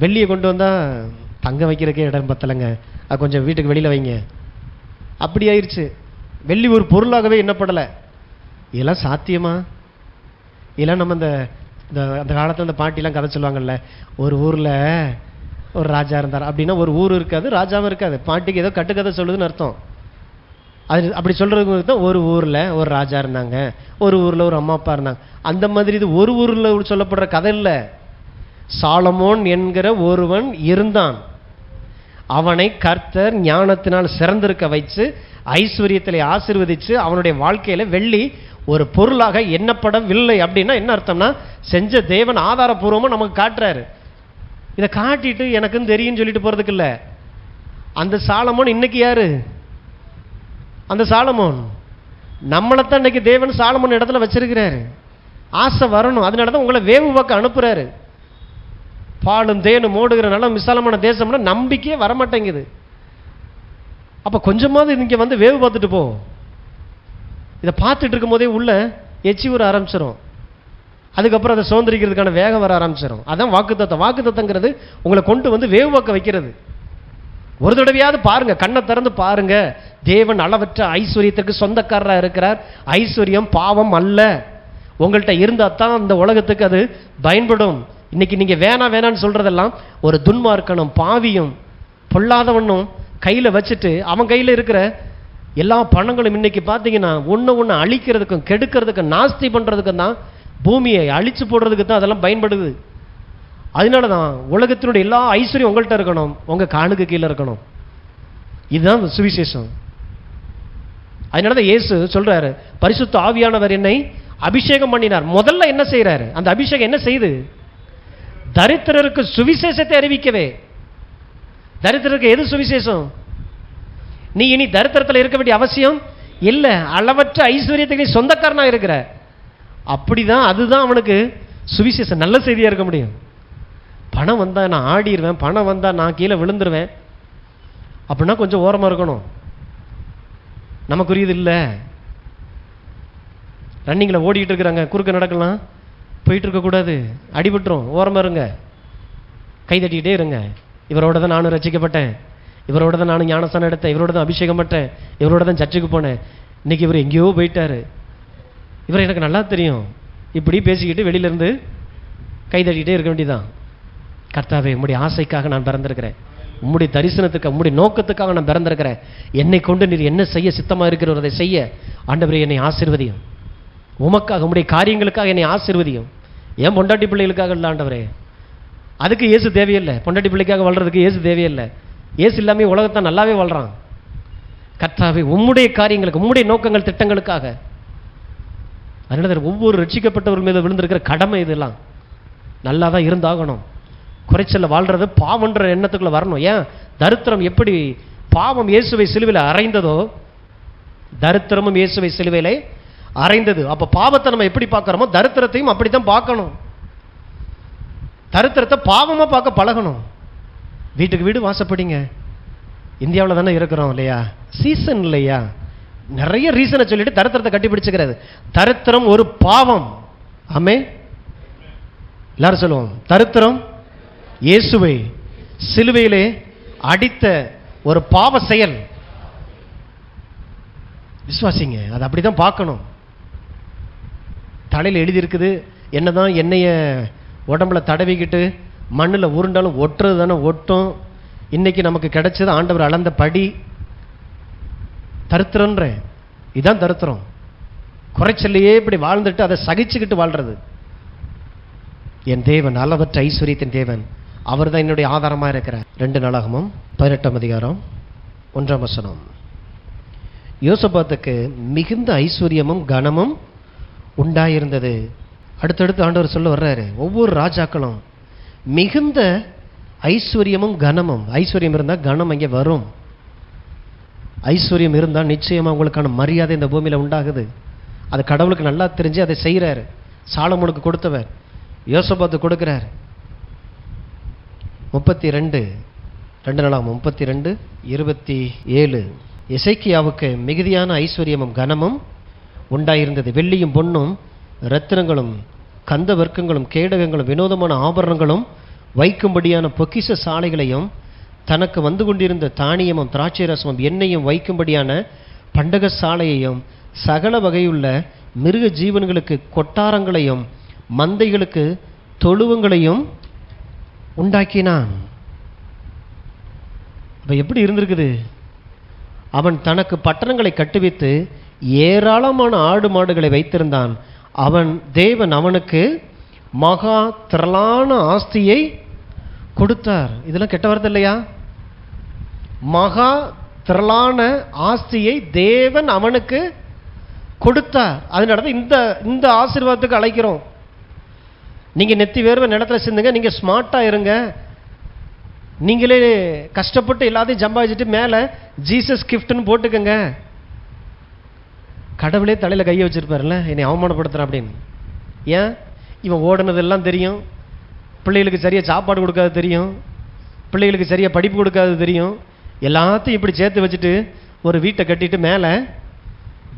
வெள்ளியை கொண்டு வந்தால் தங்கம் வைக்கிறதுக்கே இடம் பத்தலைங்க, அது கொஞ்சம் வீட்டுக்கு வெளியில் வைங்க, அப்படி ஆயிடுச்சு. வெள்ளி ஒரு பொருளாகவே எண்ணப்படலை. இதெல்லாம் சாத்தியமா? இதெல்லாம் நம்ம அந்த காலத்தில் அந்த பாட்டிலாம் கதை சொல்லுவாங்கல்ல, ஒரு ஊரில் ஒரு ராஜா இருந்தார் அப்படின்னா ஒரு ஊர் இருக்காது, ராஜாவும் இருக்காது. பாட்டிக்கு ஏதோ கட்டுக்கதை சொல்லுதுன்னு அர்த்தம். அது அப்படி சொல்கிறதுக்கு தான் ஒரு ஊரில் ஒரு ராஜா இருந்தாங்க, ஒரு ஊரில் ஒரு அம்மா அப்பா இருந்தாங்க, அந்த மாதிரி. இது ஒரு ஊரில் சொல்லப்படுற கதை இல்லை. சாலமோன் என்கிற ஒருவன் இருந்தான். அவனை கர்த்தர் ஞானத்தினால் சிறந்திருக்க வைத்து ஐஸ்வர்யத்திலே ஆசீர்வதிச்சு அவனுடைய வாழ்க்கையில வெள்ளி ஒரு பொருளாக எண்ணப்படவில்லை. அப்படின்னா என்ன அர்த்தம்னா, செஞ்ச தேவன் ஆதாரபூர்வமா நமக்கு காட்டுறாரு. இதை காட்டிட்டு எனக்குன்னு தெரியும் சொல்லிட்டு போறதுக்கு இல்லை. அந்த சாலமோன் இன்னைக்கு யாரு? அந்த சாலமோன் நம்மளைத்தான் இன்னைக்கு தேவன் சாலமோன் இடத்துல வச்சிருக்கிறாரு. ஆசை வரணும், அதனாலதான் உங்களை வேவு பார்க்க அனுப்புறாரு. பாலும் தேனும் ஓடுகிற நல்ல விசாலமான தேசம்னா நம்பிக்கையே வரமாட்டேங்குது. அப்ப கொஞ்சமாவது இங்க வந்து வேவு பார்த்துட்டு போ. இதை பார்த்துட்டு இருக்கும் போதே உள்ள எச்சி வர ஆரம்பிச்சிடும். அதுக்கப்புறம் அதை சுதந்திரிக்கிறதுக்கான வேகம் வர ஆரம்பிச்சிடும். அதான் வாக்குத்தத்தம். வாக்குத்தத்தங்கிறது உங்களை கொண்டு வந்து வேவு பார்க்க வைக்கிறது. ஒரு தடவையாவது பாருங்க, கண்ணை திறந்து பாருங்க. தேவன் அளவற்ற ஐஸ்வர்யத்திற்கு சொந்தக்காரராக இருக்கிறார். ஐஸ்வர்யம் பாவம் அல்ல. உங்கள்கிட்ட இருந்தா தான் இந்த உலகத்துக்கு அது பயன்படும். இன்னைக்கு நீங்க வேணான்னு சொல்றதெல்லாம் ஒரு துன்மார்க்கனும் பாவியும் பொல்லாதவனும் கையில வச்சுட்டு அவன் கையில இருக்கிற எல்லா பணங்களும் இன்னைக்கு பார்த்தீங்கன்னா ஒன்று அழிக்கிறதுக்கும் கெடுக்கிறதுக்கும் நாஸ்தி பண்றதுக்கும் தான், பூமியை அழிச்சு போடுறதுக்கு தான் அதெல்லாம் பயன்படுது. அதனால தான் உலகத்தினுடைய எல்லா ஐஸ்வர்யம் உங்கள்கிட்ட இருக்கணும், உங்க காலுக்கு கீழே இருக்கணும். இதுதான் சுவிசேஷம். அதனால தான் இயேசு சொல்றாரு, பரிசுத்த ஆவியானவர் என்னை அபிஷேகம் பண்ணினார். முதல்ல என்ன செய்யறாரு? அந்த அபிஷேகம் என்ன செய்யுது? தரித்திரருக்கு சுவிசேஷத்தை அறிவிக்கவே. தரித்திரருக்கு எது சுவிசேஷம்? நீ இனி தரித்திரத்தில் இருக்க வேண்டிய அவசியம் இல்லை. அளவற்ற ஐஸ்வர்யத்துக்கு நீ சொந்தக்காரனா இருக்கிற. அப்படிதான், அதுதான் அவனுக்கு சுவிசேஷம். நல்ல செய்தியா இருக்க முடியும். பணம் வந்தா நான் ஆடிடுவேன், பணம் வந்தா நான் கீழே விழுந்துருவேன் அப்படின்னா கொஞ்சம் ஓரமா இருக்கணும். நமக்குரியது இல்லை. ரன்னிங்ல ஓடிட்டு இருக்கிறாங்க, குறுக்க நடக்கலாம், போயிட்டு இருக்கக்கூடாது, அடிபட்டுரும். ஓரமா இருங்க, கை தட்டிக்கிட்டே இருங்க. இவரோட தான் நானும் ரசிக்கப்பட்டேன், இவரோட தான் நானும் ஞானஸ்தானம் எடுத்தேன், இவரோட தான் அபிஷேகம் பட்டேன், இவரோட தான் சர்ச்சுக்கு போனேன், இன்னைக்கு இவர் எங்கேயோ போயிட்டாரு, இவர் எனக்கு நல்லா தெரியும். இப்படி பேசிக்கிட்டு வெளியிலேருந்து கை தட்டிக்கிட்டே இருக்க வேண்டியதான். கர்த்தாவே, உம்முடைய ஆசைக்காக நான் பிறந்திருக்கிறேன், உம்முடைய தரிசனத்துக்கு உம்முடைய நோக்கத்துக்காக நான் பிறந்திருக்கிறேன். என்னை கொண்டு நீர் என்ன செய்ய சித்தமாக இருக்கிறவர் அதை செய்ய ஆண்டவரே என்னை ஆசீர்வதியும். உமக்காக உம்முடைய காரியங்களுக்காக என்னை ஆசீர்வதியும். ஏன் பொண்டாட்டி பிள்ளைகளுக்காக இல்லை ஆண்டவரே, அதுக்கு இயேசு தேவையில்லை. பொண்டாட்டி பிள்ளைக்காக வாழ்றதுக்கு இயேசு தேவையில்லை. இயேசு இல்லாமல் உலகத்தை நல்லாவே வாழ்றான். கர்த்தாவே, உம்முடைய காரியங்களுக்கு உம்முடைய நோக்கங்கள் திட்டங்களுக்காக. அதனால ஒவ்வொரு ரட்சிக்கப்பட்டவர் மீது விழுந்திருக்கிற கடமை இதெல்லாம் நல்லா தான் இருந்தாகணும். குறைச்சல வாழ்றது பாவம்ன்ற எண்ணத்துக்குள்ள வரணும். ஏன்? தரித்திரம் எப்படி பாவம் இயேசுவை சிலுவையில் அறைந்ததோ, தரித்திரமும் இயேசுவை சிலுவையிலே அறைந்தது. அப்ப பாவத்தை நம்ம எப்படி பார்க்கிறோமோ தரித்திரத்தையும் அப்படித்தான் பார்க்கணும். தரித்திரத்தை பாவமா பார்க்க பழகணும். வீட்டுக்கு வீடு வாசப்படிங்க. இந்தியாவில் தானே இருக்கிறோம் இல்லையா? சீசன் இல்லையா? நிறைய ரீசனை சொல்லிட்டு தரித்திரத்தை கட்டி பிடிச்சுக்கிறது. தரித்திரம் ஒரு பாவம். ஆமே, எல்லாரும் சொல்லுவோம், தரித்திரம் இயேசுவை சிலுவையிலே அடித்த ஒரு பாவ செயல். விசுவாசிங்க. அது அப்படிதான் பார்க்கணும். தலையில் எழுதியிருக்குது, என்னதான் எண்ணெய உடம்புல தடவிக்கிட்டு மண்ணில் உருண்டாலும் ஒட்டுறது தானே ஒட்டும். இன்னைக்கு நமக்கு கிடைச்சது ஆண்டவர் அளந்த படி. தருத்திரன்ற இதான் தருத்திரம். குறைச்சல்லையே இப்படி வாழ்ந்துட்டு அதை சகிச்சுக்கிட்டு வாழ்றது. என் தேவன் அளவற்ற ஐஸ்வர்யத்தின் தேவன், அவர் தான் என்னுடைய ஆதாரமாக இருக்கிறார். 2 நாளாகமம் 18ஆம் அதிகாரம் 1ஆம் வசனம். யோசபாத்துக்கு மிகுந்த ஐஸ்வர்யமும் கனமும் உண்டாயிருந்தது. அடுத்தடுத்து ஆண்டவர் சொல்ல வர்றாரு, ஒவ்வொரு ராஜாக்களும் மிகுந்த ஐஸ்வர்யமும் கனமும். ஐஸ்வர்யம் இருந்தால் கனம் அங்கே வரும். ஐஸ்வர்யம் இருந்தால் நிச்சயமாக உங்களுக்கான மரியாதை இந்த பூமியில் உண்டாகுது. அது கடவுளுக்கு நல்லா தெரிஞ்சு அதை செய்கிறார். சாலமோனுக்கு கொடுத்தவர் யோசபாத்து கொடுக்கிறார். 32 நாளாகமம் 32:27. எசேக்கியாவுக்கு மிகுதியான ஐஸ்வர்யமும் கனமும் உண்டாயிருந்தது. வெள்ளியும் பொன்னும் இரத்தினங்களும் கந்த வர்க்கங்களும் கேடகங்களும் வினோதமான ஆபரணங்களும் வைக்கும்படியான பொக்கிஷ சாலைகளையும் தனக்கு வந்து கொண்டிருந்த தானியமும் திராட்சை ரசமும் எண்ணெயும் வைக்கும்படியான பண்டக சாலையையும் சகல வகையுள்ள மிருக ஜீவன்களுக்கு கொட்டாரங்களையும் மந்தைகளுக்கு தொழுவங்களையும் உண்டாக்கினான். அப்ப எப்படி இருந்திருக்குது? அவன் தனக்கு பட்டணங்களை கட்டுவித்து ஏராளமான ஆடு மாடுகளை வைத்திருந்தான். அவன் தேவன் அவனுக்கு மகா திரளான ஆஸ்தியை கொடுத்தார். இதெல்லாம் கெட்ட வார்த்தை இல்லையா? மகா திரளான ஆஸ்தியை தேவன் அவனுக்கு கொடுத்தார். அதனால இந்த ஆசீர்வாதத்துக்கு அழைக்கிறோம். நீங்க நெத்தி வேர்வை நிலத்துல சிந்துங்க, நீங்க ஸ்மார்ட்டா இருங்க. நீங்களே கஷ்டப்பட்டு எல்லாத்தையும் சம்பாதிச்சுட்டு மேல ஜீசஸ் கிஃப்ட்னு போட்டுக்கங்க. கடவுளே தலையில கையை வச்சிருப்பாருல்ல, என்னை அவமானப்படுத்துறான் அப்படின்னு. ஏன்? இவன் ஓடுனதெல்லாம் தெரியும், பிள்ளைகளுக்கு சரியா சாப்பாடு கொடுக்காது தெரியும், பிள்ளைகளுக்கு சரியா படிப்பு கொடுக்காது தெரியும். எல்லாத்தையும் இப்படி சேர்த்து வச்சுட்டு ஒரு வீட்டை கட்டிட்டு மேல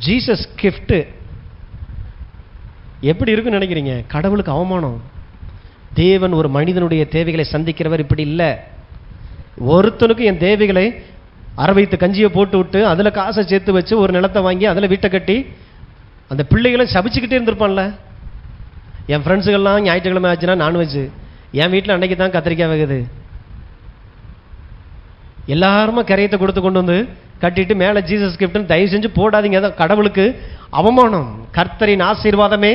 ஜீசஸ் கிஃப்ட். எப்படி இருக்குன்னு நினைக்கிறீங்க? கடவுளுக்கு அவமானம். தேவன் ஒரு மனிதனுடைய தேவைகளை சந்திக்கிறவர் இப்படி இல்லை. ஒருத்தனுக்கு என் தேவைகளை அரவைத்து கஞ்சியை போட்டு விட்டு அதில் காசை சேர்த்து வச்சு ஒரு நிலத்தை வாங்கி அதில் வீட்டை கட்டி அந்த பிள்ளைகளை சபிச்சுக்கிட்டே இருந்திருப்பான்ல. என் ஃப்ரெண்ட்ஸுகள்லாம் ஞாயிற்றுக்கிழமை ஆச்சுன்னா நான்வெஜ், என் வீட்டில் அன்னைக்கு தான் கத்திரிக்காய் வைக்குது. எல்லாருமா கரையத்தை கொடுத்து கொண்டு வந்து கட்டிட்டு மேலே ஜீசஸ் கிஃப்ட்னு தயவு செஞ்சு போடாதீங்க. அதான் கடவுளுக்கு அவமானம். கர்த்தரின் ஆசீர்வாதமே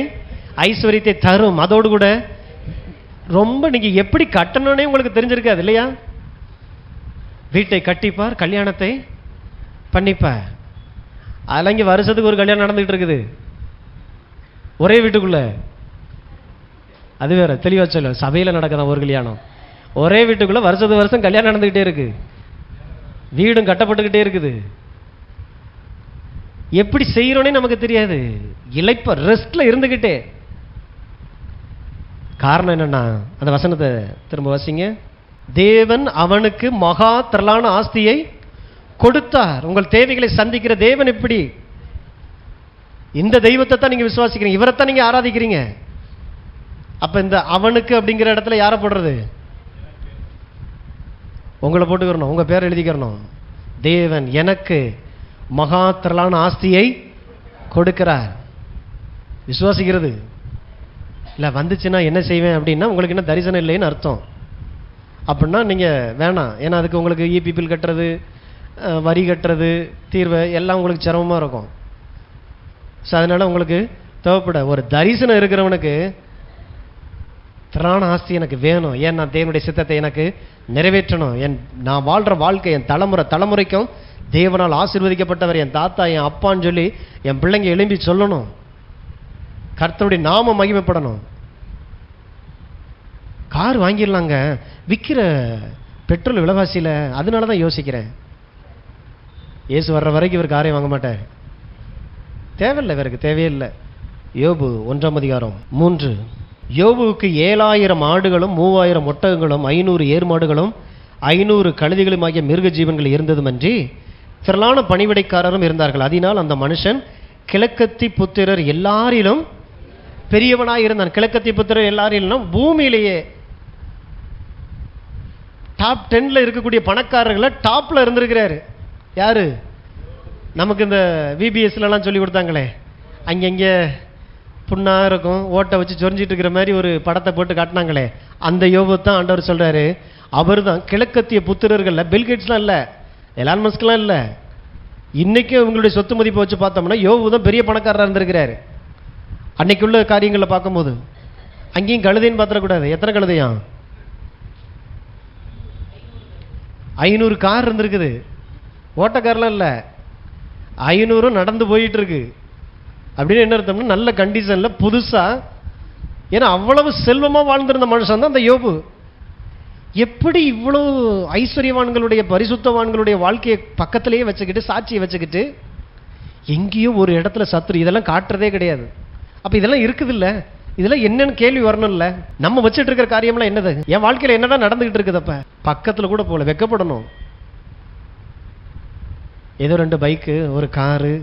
ஐஸ்வர்யத்தை தரும். அதோடு கூட ரொம்ப நீங்க எப்படி கட்டணும்னே உங்களுக்கு தெரிஞ்சிருக்காது இல்லையா? வீட்டை கட்டிப்பார், கல்யாணத்தை பண்ணிப்பார். அதெல்லாம் இங்கே வருஷத்துக்கு ஒரு கல்யாணம் நடந்துகிட்டு இருக்குது ஒரே வீட்டுக்குள்ள. அது வேற, தெளிவா சொல்ல, சபையில் நடக்குதான் ஒரு கல்யாணம். ஒரே வீட்டுக்குள்ள வருஷத்துக்கு வருஷம் கல்யாணம் நடந்துகிட்டே இருக்கு, வீடும் கட்டப்பட்டுக்கிட்டே இருக்குது. எப்படி செய்யறோன்னே நமக்கு தெரியாது. இளைப்ப ரெஸ்ட்ல இருந்துகிட்டே. காரணம் என்னன்னா, அந்த வசனத்தை திரும்ப வாசிங்க. தேவன் அவனுக்கு மகா திரளான ஆஸ்தியை கொடுத்தார். உங்கள் தேவைகளை சந்திக்கிற தேவன் எப்படி? இந்த தெய்வத்தை தான் நீங்க விசுவாசிக்கிறீங்க, இவரைத்தான் நீங்க ஆராதிக்கிறீங்க. அப்ப இந்த அவனுக்கு அப்படிங்கிற இடத்துல யாரை போடுறது? உங்களை போட்டுக்கிறணும், உங்க பேரை எழுதிக்கிறணும். தேவன் எனக்கு மகா திரளான ஆஸ்தியை கொடுக்கிறார். விசுவாசிக்கிறது இல்லை. வந்துச்சுன்னா என்ன செய்வேன் அப்படின்னா, உங்களுக்கு என்ன தரிசனம் இல்லைன்னு அர்த்தம். அப்படின்னா நீங்கள் வேணாம். ஏன்னா அதுக்கு உங்களுக்கு இபி பில் கட்டுறது, வரி கட்டுறது, தீர்வை எல்லாம் உங்களுக்கு சிரமமாக இருக்கும். ஸோ அதனால் உங்களுக்கு தேவைப்பட ஒரு தரிசனம் இருக்கிறவனுக்கு திரளான ஆஸ்தி எனக்கு வேணும். ஏன்? நான் தேவனுடைய சித்தத்தை எனக்கு நிறைவேற்றணும். நான் வாழ்கிற வாழ்க்கை என் தலைமுறைக்கும் தேவனால் ஆசீர்வதிக்கப்பட்டவர், என் தாத்தா என் அப்பான்னு சொல்லி என் பிள்ளைங்க எழும்பி சொல்லணும். கர்த்தருடைய நாமம் மகிமைப்படணும். கார் வாங்கிடலாங்க, விற்கிற பெட்ரோல் விலைவாசியில். அதனால தான் யோசிக்கிறேன், இயேசு வர்ற வரைக்கும் இவர் காரை வாங்க மாட்டார். தேவையில்லை, இவருக்கு தேவையில்லை. யோபு 1ஆம் அதிகாரம் 3. யோபுவுக்கு 7000 ஆடுகளும் 3000 ஒட்டகங்களும் 500 ஏர்மாடுகளும் 500 கழுதைகளும் ஆகிய மிருக ஜீவன்கள் இருந்ததுமன்றி திரளான பணிவிடைக்காரரும் இருந்தார்கள். அதனால் அந்த மனுஷன் கிழக்கத்தி புத்திரர் எல்லாரிலும் பெரியவனாய் இருந்தான். கிழக்கத்தி புத்திரர் எல்லாரிலும் பூமியிலேயே டாப் 10ல இருக்கக்கூடிய பணக்காரர்களை டாப்ல இருந்திருக்கிறாரு. யாரு? நமக்கு இந்த விபிஎஸ்லாம் சொல்லி கொடுத்தாங்களே, அங்கங்கே புண்ணாக இருக்கும், ஓட்டை வச்சு சொரிஞ்சிட்டு இருக்கிற மாதிரி ஒரு படத்தை போட்டு காட்டினாங்களே, அந்த யோபு தான் ஆண்டவர் சொல்கிறாரு. அவர் தான் கிழக்கத்திய புத்திரர்கள், பில்கேட்ஸ்லாம் இல்லை, எலான் மஸ்க்லாம் இல்லை. இன்றைக்கும் இவங்களுடைய சொத்து மதிப்பை வச்சு பார்த்தோம்னா யோபு தான் பெரிய பணக்காரராக இருந்திருக்கிறாரு. அன்னைக்குள்ள காரியங்களை பார்க்கும்போது அங்கேயும் கழுதைன்னு பார்த்துடக்கூடாது. எத்தனை கழுதையா? 500 கார் இருந்திருக்குது. ஓட்டக்காரெலாம் இல்லை, 500 நடந்து போயிட்டு இருக்கு. அப்படின்னு என்ன அர்த்தம்னா நல்ல கண்டிஷனில் புதுசாக. ஏன்னா அவ்வளவு செல்வமாக வாழ்ந்திருந்த மனுஷன் தான் அந்த யோபு. எப்படி இவ்வளோ ஐஸ்வர்யவான்களுடைய பரிசுத்தவான்களுடைய வாழ்க்கையை பக்கத்திலேயே வச்சுக்கிட்டு, சாட்சியை வச்சுக்கிட்டு, எங்கேயோ ஒரு இடத்துல சத்துரு இதெல்லாம் காட்டுறதே கிடையாது. அப்போ இதெல்லாம் இருக்குது இல்லை, இதெல்லாம் என்னன்னு கேள்வி வரணும்ல. நம்ம வச்சுட்டு இருக்கிற காரியம்லாம் என்னது? என் வாழ்க்கையில் என்னதான் நடந்துகிட்டு இருக்குது? அப்போ பக்கத்தில் கூட போகல, வெக்கப்படணும். ஏதோ 2 பைக்கு, ஒரு காரு,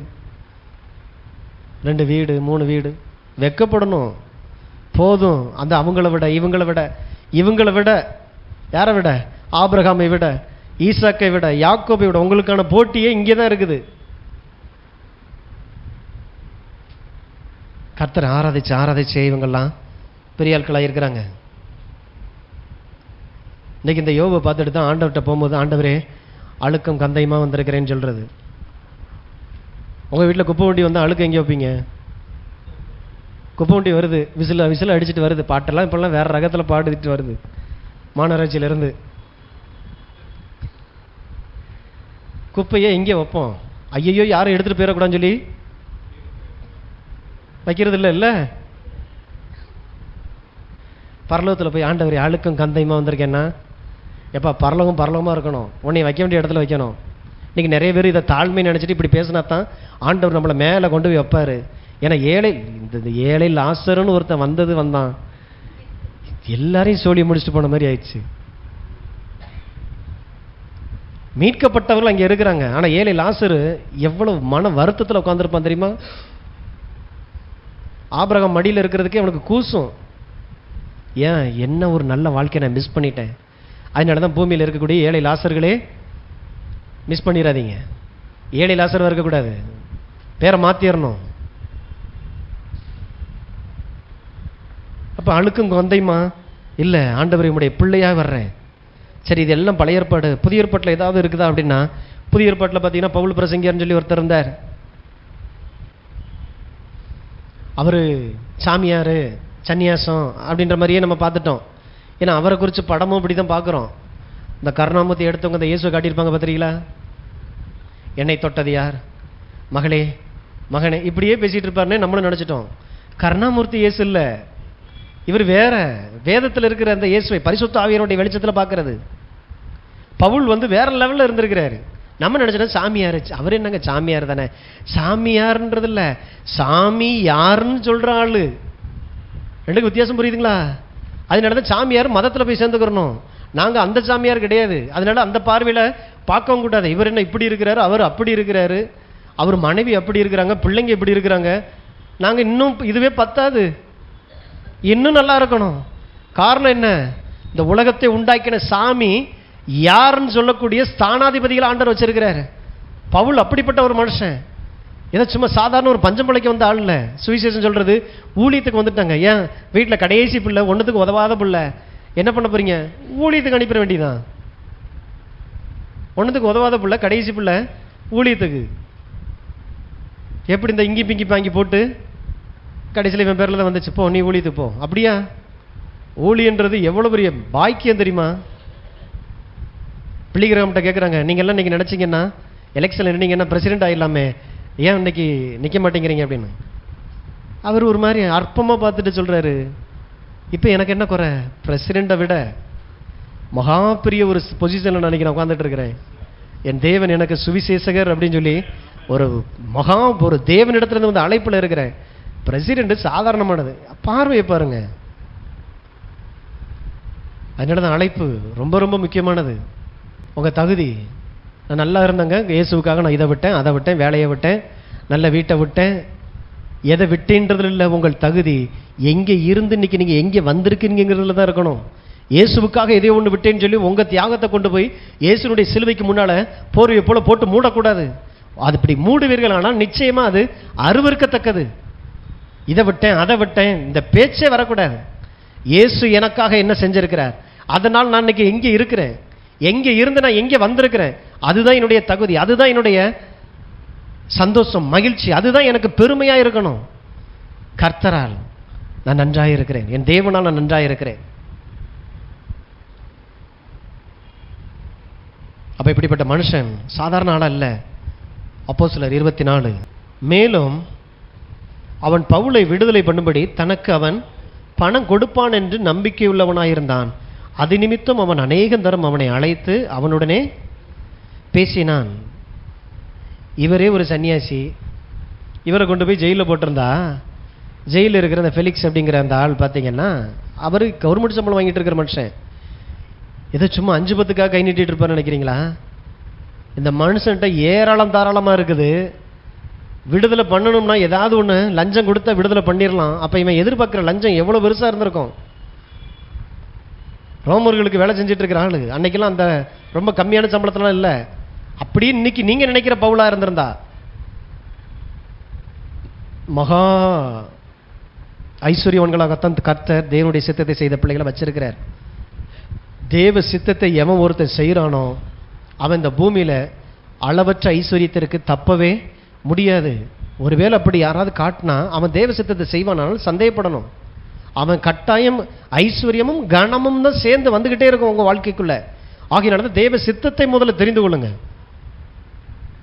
2 வீடு, 3 வீடு, வெக்கப்படணும். போதும். அந்த அவங்கள விட இவங்களை விட யாரை விட? ஆபிரகாமை விட, ஈசாக்கை விட, யாக்கோபை விட உங்களுக்கான போட்டியே இங்கே தான் இருக்குது. கர்த்தரை ஆராதிச்சு இவங்கெல்லாம் பெரிய ஆட்களாக இருக்கிறாங்க. இன்னைக்கு இந்த யோபை பார்த்துட்டு தான் ஆண்டவர்கிட்ட போகும்போது, ஆண்டவரே அழுக்கம் கந்தையுமா வந்திருக்கிறேன்னு சொல்றது. உங்கள் வீட்டில் குப்பை வண்டி வந்தால் அழுக்கு எங்கே வைப்பீங்க? குப்பை வண்டி வருது, விசில் அடிச்சுட்டு வருது, பாட்டெல்லாம் இப்போல்லாம் வேறு ரகத்தில் பாடிட்டு வருது மாநகராட்சியிலேருந்து. குப்பையை எங்கே வைப்போம்? ஐயையோ யாரும் எடுத்துகிட்டு போயிடக்கூடாதுன்னு சொல்லி வைக்கிறது இல்லை. பரலோகத்தில் போய் ஆண்டவரே அழுக்கும் கந்தையுமா வந்திருக்கேன்னா, எப்பா பரலோகமாக இருக்கணும், உன்னை வைக்க வேண்டிய இடத்துல வைக்கணும். இன்றைக்கி நிறைய பேர் இதை தாழ்மை நினச்சிட்டு இப்படி பேசினா தான் ஆண்டவர் நம்மளை மேலே கொண்டு போய் வைப்பார். ஏன்னா இந்த ஏழை லாசருன்னு ஒருத்தன் வந்தான், எல்லாரையும் சொல்லி முடிச்சுட்டு போன மாதிரி ஆயிடுச்சு. மீட்கப்பட்டவர்கள் அங்கே இருக்கிறாங்க, ஆனால் ஏழை லாசரு எவ்வளவு மன வருத்தத்தில் உட்காந்துருப்பான் தெரியுமா? ஆபிரகாம் மடியில் இருக்கிறதுக்கே அவனுக்கு கூசும். ஏன் என்ன ஒரு நல்ல வாழ்க்கையை நான் மிஸ் பண்ணிட்டேன். அதனால தான் பூமியில் இருக்கக்கூடிய ஏழை லாசர்களே மிஸ் பண்ணிடாதீங்க. ஏழை லாசர் இருக்கக்கூடாது, பேரை மாற்றிடணும். அப்போ அழுக்கும் வந்தைமா இல்லை, ஆண்டவர் உடைய பிள்ளையாக வர்றேன். சரி, இது எல்லாம் பழைய ஏற்பாடு. புதிய ஏற்பாட்டில் ஏதாவது இருக்குதா அப்படின்னா, புதிய ஏற்பாட்டில் பார்த்தீங்கன்னா பவுல் பிரசங்கியார்னு சொல்லி ஒருத்தர் இருந்தார். அவர் சாமியார், சன்னியாசம் அப்படின்ற மாதிரியே நம்ம பார்த்துட்டோம். ஏன்னா அவரை குறித்து படமும் இப்படி தான் பார்க்குறோம். இந்த கருணாமூர்த்தி எடுத்தவங்க இந்த இயேசுவை காட்டியிருப்பாங்க பார்த்துறீங்களா? என்னை தொட்டது யார்? மகனே இப்படியே பேசிகிட்டு இருப்பாருன்னு நம்மளும் நினச்சிட்டோம். கருணாமூர்த்தி இயேசு இல்லை, இவர் வேற. வேதத்தில் இருக்கிற அந்த இயேசுவை பரிசுத்த ஆவியனுடைய வெளிச்சத்தில் பார்க்கறது. பவுல் வேற லெவலில் இருந்திருக்கிறாரு. நம்ம நினைச்சோம் சாமியார். அவர் என்னங்க சாமியார் தானே? சாமியார்ன்றது இல்லை, சாமி யாருன்னு சொல்ற ஆளு. ரெண்டுக்கு வித்தியாசம் புரியுதுங்களா? அதனால தான் சாமியார் மதத்தில் போய் சேர்ந்துக்கிறணும். நாங்கள் அந்த சாமியார் கிடையாது. அதனால அந்த பார்வையில் பார்க்கவும் கூடாது. இவர் என்ன இப்படி இருக்கிறாரு, அவர் அப்படி இருக்கிறாரு, அவர் மனைவி அப்படி இருக்கிறாங்க, பிள்ளைங்க இப்படி இருக்கிறாங்க. நாங்கள் இன்னும் இதுவே பத்தாது, இன்னும் நல்லா இருக்கணும். காரணம் என்ன? இந்த உலகத்தை உண்டாக்கின சாமி யாருன்னு சொல்லக்கூடிய ஸ்தானாதிபதிகள் ஆண்டவர் வச்சிருக்கிறாரு. பவுல் அப்படிப்பட்ட ஒரு மனுஷன். ஏதோ சும்மா சாதாரண ஒரு பஞ்சம் பிள்ளைக்கு வந்த ஆள் இல்லை. சுவிசேஷம் சொல்றது ஊழியத்துக்கு வந்துட்டாங்க. ஏன் வீட்டில் கடைசி பிள்ளை, ஒன்றுத்துக்கு உதவாத பிள்ளை, என்ன பண்ண போறீங்க? ஊழியத்துக்கு அனுப்பிட வேண்டியதான். ஒன்றுத்துக்கு உதவாத பிள்ளை, கடைசி பிள்ளை, ஊழியத்துக்கு. எப்படி இந்த இங்கி பிங்கி பாங்கி போட்டு கடைசியில் இவன் பேரில் தான் வந்துச்சு, போ நீ ஊழியத்துக்கு போ. அப்படியா? ஊழியன்றது எவ்வளோ பெரிய பாக்கியம் தெரியுமா? பிள்ளைகிராம்கிட்ட கேட்குறாங்க, நீங்கள்லாம் இன்றைக்கி நினச்சிங்கன்னா எலெக்ஷனில் நின்னீங்கன்னா பிரசிடென்ட் ஆகிடலாமே, ஏன் இன்னைக்கு நிற்க மாட்டேங்கிறீங்க அப்படின்னு. அவர் ஒரு மாதிரி அற்பமாக பார்த்துட்டு சொல்கிறாரு, இப்போ எனக்கு என்ன குறை? பிரசிடெண்ட்டை விட மகா பெரிய ஒரு பொசிஷனில் நான் உட்காந்துட்டு இருக்கிறேன். என் தேவன் எனக்கு சுவிசேஷகர் அப்படின்னு சொல்லி ஒரு தேவனிடத்துலேருந்து வந்து அழைப்பில் இருக்கிறேன். பிரசிடென்ட் சாதாரணமானது. பார்வையை பாருங்க. அதனால தான் அழைப்பு ரொம்ப ரொம்ப முக்கியமானது. உங்கள் தகுதி. நான் நல்லா இருந்தேங்க, இயேசுவுக்காக நான் இதை விட்டேன், அதை விட்டேன், வேலையை விட்டேன், நல்ல வீட்டை விட்டேன். எதை விட்டேன்றதுல இல்லை, உங்கள் தகுதி எங்கே இருந்து இன்னைக்கு நீங்கள் எங்கே வந்திருக்கீங்கிறதுல தான் இருக்கணும். இயேசுவுக்காக எதையோ ஒன்று விட்டேன்னு சொல்லி உங்கள் தியாகத்தை கொண்டு போய் இயேசுனுடைய சிலுவைக்கு முன்னால் போர்வையை போல போட்டு மூடக்கூடாது. அது இப்படி மூடுவீர்கள், ஆனால் நிச்சயமா அது அருவருக்கத்தக்கது. இதை விட்டேன் அதை விட்டேன் இந்த பேச்சே வரக்கூடாது. இயேசு எனக்காக என்ன செஞ்சிருக்கிறார், அதனால் நான் இன்னைக்கு எங்கே இருக்கிறேன், எங்கே இருந்து நான் எங்கே வந்திருக்கிறேன், அதுதான் என்னுடைய தகுதி, அதுதான் என்னுடைய சந்தோஷம், மகிழ்ச்சி, அதுதான் எனக்கு பெருமையா இருக்கணும். கர்த்தரால் நான் நன்றாக இருக்கிறேன், என் தேவனால் நான் நன்றாக இருக்கிறேன். அப்ப இப்படிப்பட்ட மனுஷன் சாதாரண ஆளா அல்ல. அப்போஸ்தலர் 24. மேலும் அவன் பவுலை விடுதலை பண்ணும்படி தனக்கு அவன் பணம் கொடுப்பான் என்று நம்பிக்கையுள்ளவனாயிருந்தான். அது நிமித்தம் அவன் அநேகம் தரம் அவனை அழைத்து அவனுடனே பேசினான். இவரே ஒரு சன்னியாசி, இவரை கொண்டு போய் ஜெயிலில் போட்டிருந்தா, ஜெயிலில் இருக்கிற அந்த ஃபெலிக்ஸ் அப்படிங்கிற அந்த ஆள் பார்த்தீங்கன்னா, அவர் கவர்மெண்ட் சம்பளம் வாங்கிட்டு இருக்கிற மனுஷன். ஏதோ சும்மா 5-10க்காக கை நீட்டிட்டு இருப்பார்னு நினைக்கிறீங்களா? இந்த மனுஷன்ட்ட ஏராளம் தாராளமாக இருக்குது. விடுதலை பண்ணணும்னா ஏதாவது ஒன்று லஞ்சம் கொடுத்தா விடுதலை பண்ணிடலாம். அப்போ இவன் எதிர்பார்க்குற லஞ்சம் எவ்வளோ பெருசாக இருந்திருக்கும். ரோமர்களுக்கு வேலை செஞ்சுட்டு இருக்கிற ஆளு அன்னைக்கெல்லாம் அந்த ரொம்ப கம்மியான சம்பளத்தெல்லாம் இல்லை. அப்படியே இன்னைக்கு நீங்க நினைக்கிற பவுலா இருந்திருந்தா மகா ஐஸ்வர்யவன்களாகத்தான் கர்த்தர் தேவனுடைய சித்தத்தை செய்த பிள்ளைகளை வச்சிருக்கிறார். தேவ சித்தத்தை எவன் ஒருத்தன் செய்கிறானோ அவன் இந்த பூமியில அளவற்ற ஐஸ்வர்யத்திற்கு தப்பவே முடியாது. ஒருவேளை அப்படி யாராவது காட்டினா அவன் தேவ சித்தத்தை செய்வானாலும் சந்தேகப்படணும். அவன் கட்டாயம் ஐஸ்வர்யமும் கனமும் தான் சேர்ந்து வந்துகிட்டே இருக்கும் உங்க வாழ்க்கைக்குள்ள. ஆகியனால தேவ சித்தத்தை முதல்ல தெரிந்து கொள்ளுங்க.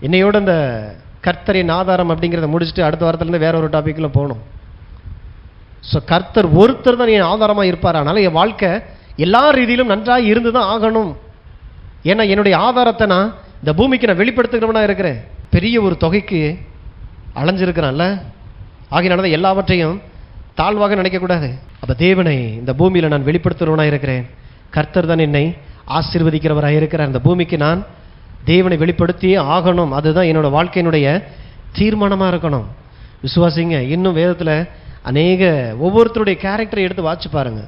என்னையோட இந்த கர்த்தரின் ஆதாரம் அப்படிங்கிறத முடிச்சுட்டு அடுத்த வாரத்திலிருந்து வேற ஒரு டாபிக்ல போகணும். ஸோ கர்த்தர் ஒருத்தர் தான் என் ஆதாரமாக இருப்பார். அதனால என் வாழ்க்கை எல்லா ரீதியிலும் நன்றாக இருந்து தான் ஆகணும். ஏன்னா என்னுடைய ஆதாரத்தை நான் இந்த பூமிக்கு நான் வெளிப்படுத்துகிறவனா இருக்கிறேன். பெரிய ஒரு தொகைக்கு அலைஞ்சிருக்கிறான்ல, ஆகினால தான் எல்லாவற்றையும் தாழ்வாக நினைக்கக்கூடாது. அப்போ தேவனை இந்த பூமியில் நான் வெளிப்படுத்துகிறவனா இருக்கிறேன். கர்த்தர் தான் என்னை ஆசீர்வதிக்கிறவராக இருக்கிறார். இந்த பூமிக்கு நான் தேவனை வெளிப்படுத்தியே ஆகணும். அதுதான் என்னோட வாழ்க்கையினுடைய தீர்மானமாக இருக்கணும். விசுவாசிங்க, இன்னும் வேதத்தில் அநேக ஒவ்வொருத்தருடைய கேரக்டரை எடுத்து வாசிச்சு பாருங்க.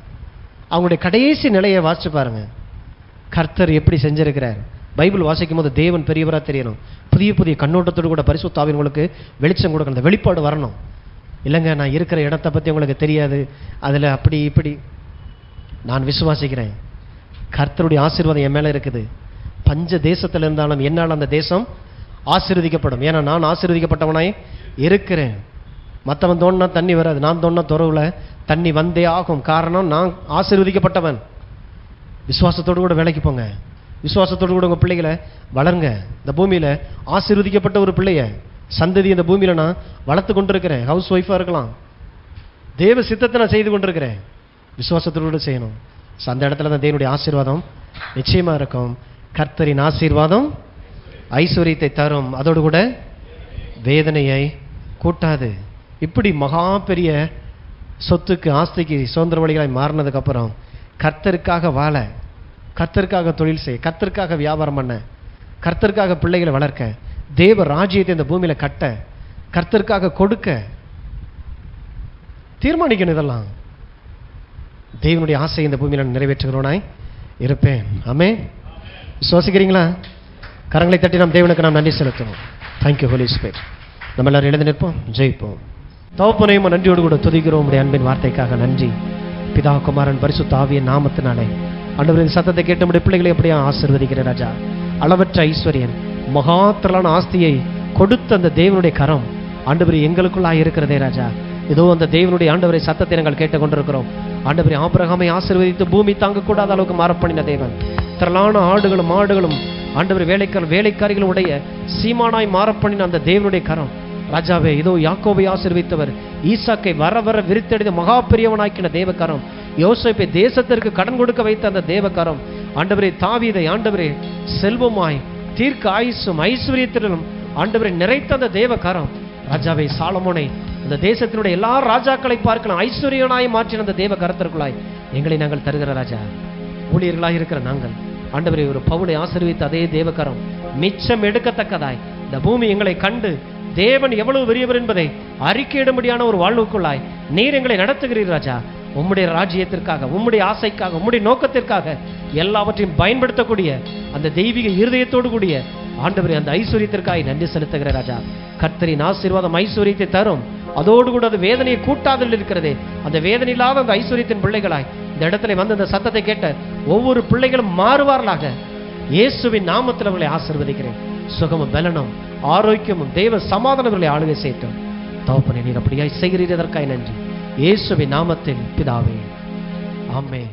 அவங்களுடைய கடைசி நிலையை வாசிச்சு பாருங்க. கர்த்தர் எப்படி செஞ்சிருக்கிறார். பைபிள் வாசிக்கும் போது தேவன் பெரியவராக தெரியணும். புதிய புதிய கண்ணோட்டத்தோடு கூட பரிசுத்த ஆவியானவர் உங்களுக்கு வெளிச்சம் கொடுக்கணும். அந்த வெளிப்பாடு வரணும். இல்லைங்க நான் இருக்கிற இடத்தை பற்றி உங்களுக்கு தெரியாது, அதில் அப்படி இப்படி. நான் விசுவாசிக்கிறேன் கர்த்தருடைய ஆசீர்வாதம் என் மேலே இருக்குது. பஞ்ச தேசத்தில் இருந்தாலும் என்னால் அந்த தேசம் ஆசீர்வதிக்கப்படும். ஏன்னா நான் ஆசீர்வதிக்கப்பட்டவனாய் இருக்கிறேன். மற்றவன் தோணுனா தண்ணி வராது, நான் தோணுனா துறவுல தண்ணி வந்தே ஆகும். காரணம் நான் ஆசீர்வதிக்கப்பட்டவன். விசுவாசத்தோடு கூட வேலைக்கு போங்க. விசுவாசத்தோடு கூட உங்கள் பிள்ளைகளை வளருங்க. இந்த பூமியில் ஆசீர்வதிக்கப்பட்ட ஒரு பிள்ளைய சந்ததி இந்த பூமியில் நான் வளர்த்து கொண்டிருக்கிறேன். ஹவுஸ் ஒய்ஃபாக இருக்கலாம். தேவ சித்தத்தை நான் செய்து கொண்டிருக்கிறேன். விசுவாசத்தோடு செய்யணும். அந்த இடத்துல தான் தேவனுடைய ஆசீர்வாதம் நிச்சயமாக இருக்கும். கர்த்தரின் ஆசீர்வாதம் ஐஸ்வர்யத்தை தரும், அதோடு கூட வேதனையை கூட்டாது. இப்படி மகா பெரிய சொத்துக்கு ஆஸ்திக்கு சுதந்திரவாளிகளாய் மாறினதுக்கப்புறம் கர்த்தருக்காக வாழ, கர்த்தருக்காக தொழில் செய்ய, கர்த்தருக்காக வியாபாரம் பண்ண, கர்த்தருக்காக பிள்ளைகளை வளர்க்க, தேவ ராஜ்யத்தை இந்த பூமியில கட்ட, கர்த்தருக்காக கொடுக்க தீர்மானிக்கணும். இதெல்லாம் தேவனுடைய ஆசை இந்த பூமியில நிறைவேற்றுகிறவனாய் இருப்பேன். ஆமென். விசுவாசிக்கிறீங்களா? கரங்களை தட்டி நாம் தேவனுக்கு நாம் நன்றி செலுத்தணும். Thank you holy spirit. நம்ம எல்லாரும் எழுந்து நிற்போம், ஜெயிப்போம். தகப்பனையும் நன்றியோடு கூட துதிக்கிறோம். உடைய அன்பின் வார்த்தைக்காக நன்றி. பிதா குமாரன் பரிசுத்த ஆவியின் நாமத்தினாலே ஆண்டவரின் சத்தத்தை கேட்ட நம்முடைய பிள்ளைகளை எப்படியா ஆசீர்வதிக்கிற ராஜா. அளவற்ற ஐஸ்வர்யன் மகாத்திரளான ஆஸ்தியை கொடுத்த அந்த தேவனுடைய கரம் ஆண்டவரே எங்களுக்குள்ளாக இருக்கிறதே ராஜா. இதோ அந்த தேவனுடைய ஆண்டவரை சத்தத்தை நாங்கள் கேட்டுக்கொண்டிருக்கிறோம். ஆண்டவரே ஆபிரகாமை ஆசீர்வதித்து பூமி தாங்கக்கூடாத அளவுக்கு மாறப்பண்ணின தேவன், திரளான ஆடுகளும் மாடுகளும் ஆண்டவர் வேலைக்காரிகளும் உடைய சீமானாய் மாறப்பண்ணின அந்த தேவனுடைய கரம் ராஜாவே, இதோ யாக்கோபை ஆசீர்வதித்தவர், ஈசாக்கை வர வர விரித்தெடுத்து மகா பெரியவனாக்கின தேவக்கரம், யோசேப்பை தேசத்திற்கு கடன் கொடுக்க வைத்த அந்த தேவக்கரம் ஆண்டவரே, தாவீதை ஆண்டவரே செல்வமாய் தீர்க்க ஆயுசும் ஐஸ்வர்யத்திலும் ஆண்டவரை நிறைத்த அந்த தேவக்கரம் ராஜாவை, சாலமோனை அந்த தேசத்தினுடைய எல்லா ராஜாக்களை பார்க்கலாம் ஐஸ்வர்யனாய் மாற்றின அந்த தேவ கரத்திற்குள்ளாய் எங்களை நாங்கள் தருகிற ராஜா. ஊழியர்களாக இருக்கிற நாங்கள் ஆண்டவரை ஒரு பவுலை ஆசீர்வதித்த அதே தேவக்கரம் மிச்சம் எடுக்கத்தக்கதாய் இந்த பூமி எங்களை கண்டு தேவன் எவ்வளவு பெரியவர் என்பதை அறிக்கையிடும்படியான ஒரு வாழ்வுக்குள்ளாய் நீர் எங்களை நடத்துகிறீர் ராஜா. உம்முடைய ராஜ்யத்திற்காக, உம்முடைய ஆசைக்காக, உம்முடைய நோக்கத்திற்காக எல்லாவற்றையும் பயன்படுத்தக்கூடிய அந்த தெய்வீக இருதயத்தோடு கூடிய ஆண்டவரே, அந்த ஐஸ்வர்யத்திற்காய் நன்றி செலுத்துகிற ராஜா. கர்த்தரின் ஆசீர்வாதம் ஐஸ்வர்யத்தை தரும், அதோடு கூட அது வேதனையை கூட்டாதல் இருக்கிறதே. அந்த வேதனை இல்லாத அந்த ஐஸ்வர்யத்தின் பிள்ளைகளாய் இந்த இடத்துல வந்து அந்த சத்தத்தை கேட்ட ஒவ்வொரு பிள்ளைகளும் மாறுவார்களாக. இயேசுவின் நாமத்தில் அவர்களை ஆசீர்வதிக்கிறேன். சுகமும் பலனும் ஆரோக்கியமும் தேவ சமாதானங்களை ஆளுகை செய்யட்டும். தகப்பனே, நீர் அப்படியாய் செய்கிறீர், அதற்காய் நன்றி. இயேசுவின் நாமத்தில் பிதாவே, ஆமென்.